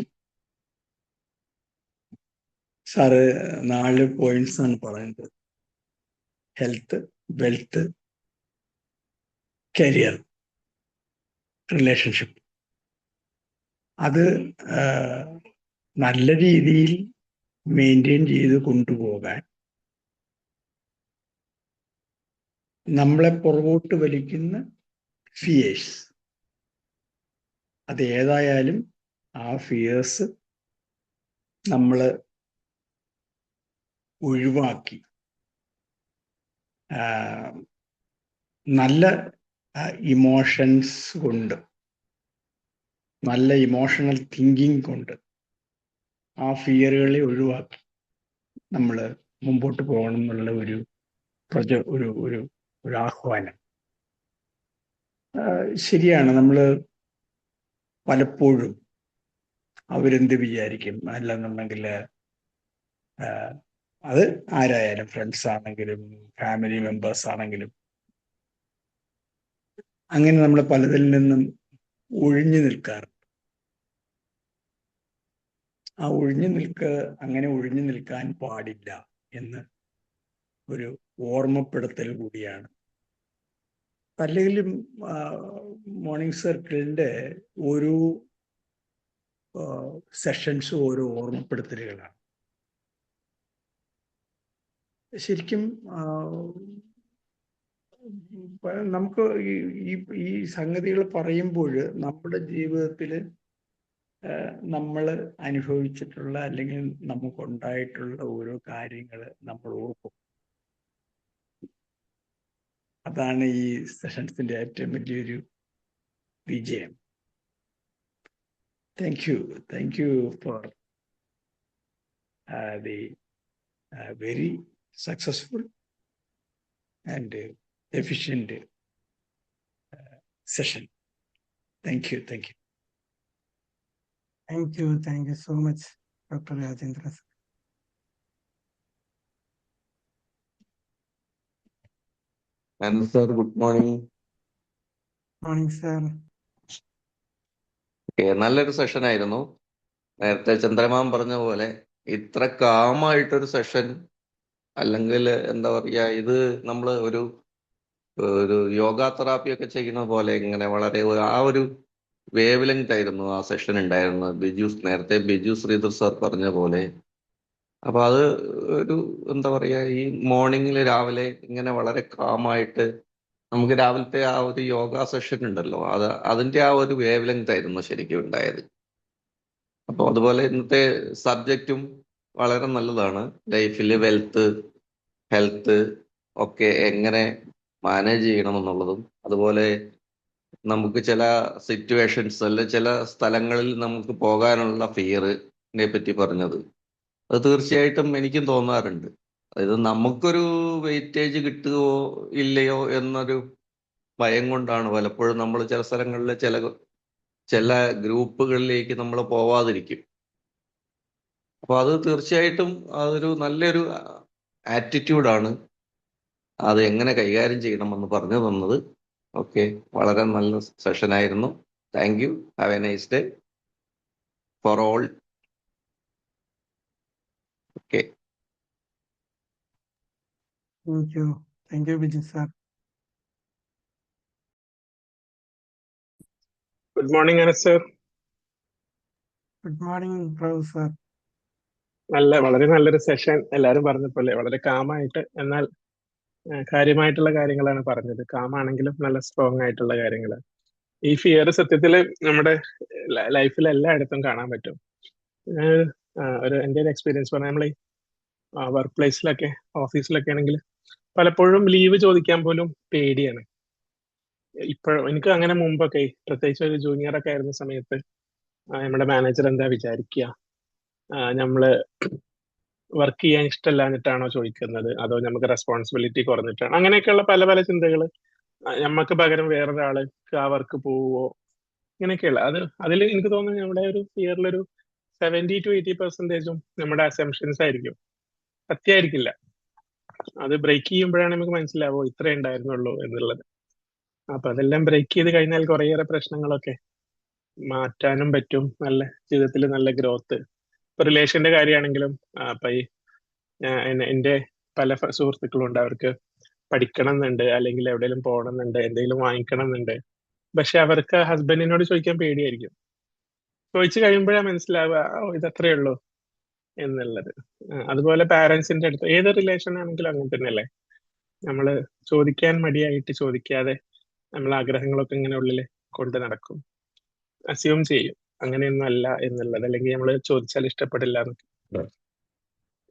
സാറ് 4 പോയിന്റ്സ് ആണ് പറയുന്നത്: ഹെൽത്ത്, വെൽത്ത്, കരിയർ, റിലേഷൻഷിപ്പ്. അത് നല്ല രീതിയിൽ മെയിൻറ്റെയിൻ ചെയ്ത് കൊണ്ടുപോകാൻ നമ്മളെ പുറകോട്ട് വലിക്കുന്ന ഫിയേഴ്സ്, അത് ഏതായാലും ആ ഫിയേഴ്സ് നമ്മൾ ഒഴിവാക്കി നല്ല ഇമോഷൻസ് കൊണ്ട്, നല്ല ഇമോഷണൽ തിങ്കിങ് കൊണ്ട് ആ ഫിയറുകളെ ഒഴിവാക്കി നമ്മൾ മുമ്പോട്ട് പോകണം എന്നുള്ള ഒരു ആഹ്വാനം. ശരിയാണ്. നമ്മൾ പലപ്പോഴും അവരെന്ത് വിചാരിക്കും, അല്ലെന്നുണ്ടെങ്കിൽ അത് ആരായാലും, ഫ്രണ്ട്സ് ആണെങ്കിലും ഫാമിലി മെമ്പേഴ്സ് ആണെങ്കിലും, അങ്ങനെ നമ്മൾ പലതിൽ നിന്നും ഒഴിഞ്ഞു നിൽക്കാറുണ്ട്. അങ്ങനെ ഒഴിഞ്ഞു നിൽക്കാൻ പാടില്ല എന്ന് ഒരു ഓർമ്മപ്പെടുത്തൽ കൂടിയാണ്. അല്ലെങ്കിലും മോർണിംഗ് സർക്കിളിന്റെ ഓരോ സെഷൻസും ഓരോ ഓർമ്മപ്പെടുത്തലുകളാണ്. ശരിക്കും നമുക്ക് ഈ സംഗതികൾ പറയുമ്പോൾ നമ്മുടെ ജീവിതത്തിൽ നമ്മൾ അനുഭവിച്ചിട്ടുള്ള അല്ലെങ്കിൽ നമുക്കുണ്ടായിട്ടുള്ള ഓരോ കാര്യങ്ങൾ നമ്മൾ ഓർക്കും. അതാണ് ഈ സെഷൻസിന്റെ ഏറ്റവും വലിയൊരു വിജയം. Thank you for the very successful and efficient session. Thank you. Thank you so much, Dr. Rajendra sir. And sir, good morning. Morning, sir. നല്ലൊരു സെഷൻ ആയിരുന്നു. നേരത്തെ ചന്ദ്രമാൻ പറഞ്ഞ പോലെ ഇത്ര കാമായിട്ടൊരു സെഷൻ അല്ലെങ്കിൽ എന്താ പറയുക, ഇത് നമ്മൾ ഒരു ഒരു യോഗ തെറാപ്പി ഒക്കെ ചെയ്യുന്ന പോലെ ഇങ്ങനെ വളരെ ആ ഒരു വേവ് ലെങ്ത് ആയിരുന്നു ആ സെഷൻ ഉണ്ടായിരുന്നത്. നേരത്തെ ബിജു ശ്രീധർ സാർ പറഞ്ഞ പോലെ. അപ്പൊ അത് ഒരു എന്താ പറയാ, ഈ മോർണിംഗിൽ രാവിലെ ഇങ്ങനെ വളരെ കാമായിട്ട് നമുക്ക് രാവിലത്തെ ആ ഒരു യോഗ സെഷൻ ഉണ്ടല്ലോ, അതിന്റെ ആ ഒരു വേവ് ലെങ്ത് ആയിരുന്നു ശരിക്കും ഉണ്ടായത്. അപ്പോൾ അതുപോലെ ഇന്നത്തെ സബ്ജക്റ്റും വളരെ നല്ലതാണ്. ലൈഫിൽ ഹെൽത്ത് ഒക്കെ എങ്ങനെ മാനേജ് ചെയ്യണം എന്നുള്ളതും, അതുപോലെ നമുക്ക് ചില സിറ്റുവേഷൻസ് അല്ലെ ചില സ്ഥലങ്ങളിൽ നമുക്ക് പോകാനുള്ള ഫിയറിനെ പറ്റി പറഞ്ഞത്, അത് തീർച്ചയായിട്ടും എനിക്കും തോന്നാറുണ്ട്. അതായത് നമുക്കൊരു വെയിറ്റേജ് കിട്ടുകയോ ഇല്ലയോ എന്നൊരു ഭയം കൊണ്ടാണ് പലപ്പോഴും നമ്മൾ ചില സ്ഥലങ്ങളിൽ ചില ഗ്രൂപ്പുകളിലേക്ക് നമ്മൾ പോവാതിരിക്കും. അപ്പൊ അത് തീർച്ചയായിട്ടും അതൊരു നല്ലൊരു ആറ്റിറ്റ്യൂഡാണ്. അത് എങ്ങനെ കൈകാര്യം ചെയ്യണമെന്ന് പറഞ്ഞു തന്നത്. ഓക്കെ, വളരെ നല്ല സെഷൻ ആയിരുന്നു. Thank you. Have A nice day for all. Okay. Thank you Biju sir. Good morning Anas sir. Good morning Prabhu sir. വളരെ നല്ലൊരു സെഷൻ. എല്ലാവരും പറഞ്ഞപ്പോലെ വളരെ കാമായിട്ട്, എന്നാൽ കാര്യമായിട്ടുള്ള കാര്യങ്ങളാണ് പറഞ്ഞത്. കാമാണെങ്കിലും നല്ല സ്ട്രോങ് ആയിട്ടുള്ള കാര്യങ്ങൾ. ഈ ഫിയർ സത്യത്തിൽ നമ്മുടെ ലൈഫിൽ എല്ലായിടത്തും കാണാൻ പറ്റും. എൻ്റെ ഒരു എക്സ്പീരിയൻസ് പറഞ്ഞാൽ, നമ്മൾ ഈ വർക്ക് പ്ലേസിലൊക്കെ ഓഫീസിലൊക്കെ ആണെങ്കിൽ പലപ്പോഴും ലീവ് ചോദിക്കാൻ പോലും പേടിയാണ്. ഇപ്പോഴും എനിക്ക് അങ്ങനെ മുമ്പൊക്കെ, പ്രത്യേകിച്ച് ഒരു ജൂനിയർ ഒക്കെ ആയിരുന്ന സമയത്ത്, നമ്മുടെ മാനേജർ എന്താ വിചാരിക്കുക, നമ്മള് വർക്ക് ചെയ്യാൻ ഇഷ്ടമല്ലാഞ്ഞിട്ടാണോ ചോദിക്കുന്നത്, അതോ നമുക്ക് റെസ്പോൺസിബിലിറ്റി കുറഞ്ഞിട്ടാണ്, അങ്ങനെയൊക്കെയുള്ള പല പല ചിന്തകൾ. നമുക്ക് പകരം വേറൊരാൾക്ക് ആ വർക്ക് പോവോ, ഇങ്ങനെയൊക്കെയുള്ള അതിൽ എനിക്ക് തോന്നുന്നു നമ്മുടെ ഒരു ഫിയറിലൊരു 70-80% നമ്മുടെ അസംഷൻസ് ആയിരിക്കും, സത്യമായിരിക്കില്ല. അത് ബ്രേക്ക് ചെയ്യുമ്പോഴാണ് നമുക്ക് മനസ്സിലാവോ ഇത്രേ ഉണ്ടായിരുന്നുള്ളൂ എന്നുള്ളത്. അപ്പൊ അതെല്ലാം ബ്രേക്ക് ചെയ്ത് കഴിഞ്ഞാൽ കുറേയേറെ പ്രശ്നങ്ങളൊക്കെ മാറ്റാനും പറ്റും. നല്ല ജീവിതത്തിൽ നല്ല ഗ്രോത്ത്. ഇപ്പൊ റിലേഷന്റെ കാര്യമാണെങ്കിലും, ഇപ്പൊ ഈ എൻ്റെ പല സുഹൃത്തുക്കളുണ്ട്, അവർക്ക് പഠിക്കണം എന്നുണ്ട്, അല്ലെങ്കിൽ എവിടെയെങ്കിലും പോകണം എന്നുണ്ട്, എന്തെങ്കിലും വാങ്ങിക്കണം എന്നുണ്ട്. പക്ഷെ അവർക്ക് ഹസ്ബൻഡിനോട് ചോദിക്കാൻ പേടിയായിരിക്കും. ചോദിച്ചു കഴിയുമ്പോഴാണ് മനസ്സിലാവുക ഇതത്രേ ഉള്ളൂ എന്നുള്ളത്. അതുപോലെ പാരന്റ്സിന്റെ അടുത്ത് ഏത് റിലേഷൻ ആണെങ്കിലും അങ്ങനെ തന്നെയല്ലേ. നമ്മള് ചോദിക്കാൻ മടിയായിട്ട് ചോദിക്കാതെ നമ്മൾ ആഗ്രഹങ്ങളൊക്കെ ഇങ്ങനെ ഉള്ളിൽ കൊണ്ട് നടക്കും, അസ്യൂം ചെയ്യും അങ്ങനെയൊന്നും അല്ല എന്നുള്ളത്, അല്ലെങ്കിൽ നമ്മൾ ചോദിച്ചാൽ ഇഷ്ടപ്പെടില്ല എന്നൊക്കെ.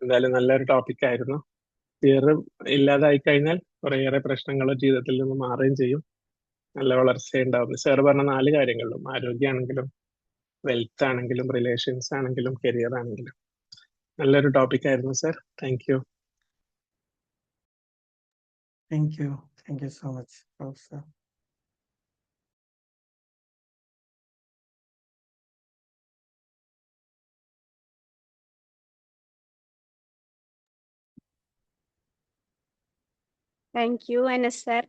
എന്തായാലും നല്ലൊരു ടോപ്പിക് ആയിരുന്നു. ഫിയർ ഇല്ലാതായി കഴിഞ്ഞാൽ കുറേയേറെ പ്രശ്നങ്ങൾ ജീവിതത്തിൽ നിന്ന് മാറുകയും ചെയ്യും, നല്ല വളർച്ചയുണ്ടാവും. സാർ പറഞ്ഞ 4 കാര്യങ്ങളിലും, ആരോഗ്യമാണെങ്കിലും വെൽത്ത് ആണെങ്കിലും റിലേഷൻസ് ആണെങ്കിലും കരിയർ ആണെങ്കിലും, നല്ലൊരു ടോപ്പിക് ആയിരുന്നു sir. Thank you. Thank you so much Prabhu sir. Thank you Anas sir.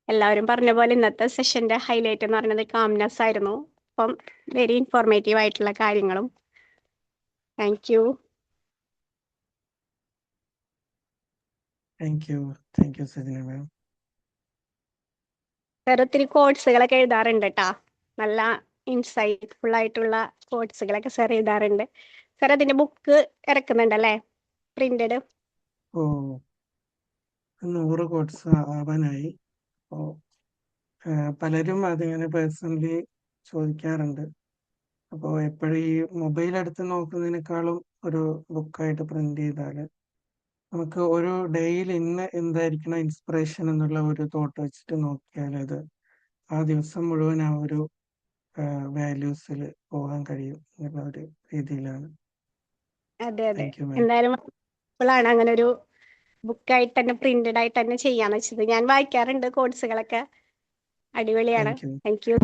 എല്ലാവരും പറഞ്ഞ പോലെ ഇന്നത്തെ സെഷന്റെ ഹൈലൈറ്റ് എന്ന് പറയുന്നത് കാംനെസ് ആയിരുന്നു. അപ്പം വെരി ഇൻഫോർമേറ്റീവ് ആയിട്ടുള്ള കാര്യങ്ങളും. Thank you. Thank you Sajina ma'am. Sir ഒത്തിരി കോഴ്സുകളൊക്കെ എഴുതാറുണ്ട് കേട്ടാ. നല്ല ഇൻസൈറ്റ്ഫുൾ ആയിട്ടുള്ള കോഴ്സുകളൊക്കെ സാർ എഴുതാറുണ്ട്. സാർ അതിന്റെ ബുക്ക് ഇറക്കുന്നുണ്ടല്ലേ, പ്രിന്റഡ്? ഓ 100 കോഴ്സ് ആവാനായി. അപ്പോൾ പലരും അതിങ്ങനെ പേഴ്സണലി ചോദിക്കാറുണ്ട്. അപ്പോൾ എപ്പോഴും ഈ മൊബൈൽ എടുത്ത് നോക്കുന്നതിനേക്കാളും ഒരു ബുക്കായിട്ട് പ്രിന്റ് ചെയ്താൽ നമുക്ക് ഒരു ഡേയിൽ ഇന്ന് എന്തായിരിക്കണം ഇൻസ്പിറേഷൻ എന്നുള്ള ഒരു തോട്ട് വെച്ചിട്ട് നോക്കിയാൽ അത് ആ ദിവസം മുഴുവൻ ആ ഒരു വാല്യൂസിൽ പോകാൻ കഴിയും എന്നുള്ള ഒരു രീതിയിലാണ്. അതെ അതെ, താങ്ക് യു മാം. എന്തായാലും ഇപ്പോഴാണ് അങ്ങനെ ഒരു ബുക്കായിട്ട് തന്നെ പ്രിന്റഡ് ആയിട്ട് തന്നെ ചെയ്യാന്ന് വെച്ചത്. ഞാൻ വായിക്കാറുണ്ട് കോഴ്സുകളൊക്കെ, അടിപൊളിയാണ്. Thank you. Thank you.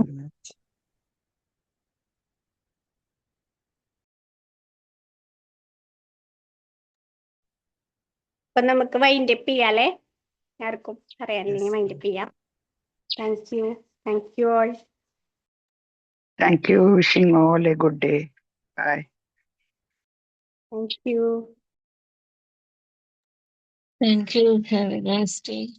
അപ്പൊ നമുക്ക് വൈൻഡ് അപ്പ് ചെയ്യാലേ, ആർക്കും അറിയാനില്ലെങ്കിൽ വൈൻഡ് അപ്പ് ചെയ്യാം. Thank you all. Thank you. Wishing all a good day. Bye. Thank you. Thank you. Have a nice day.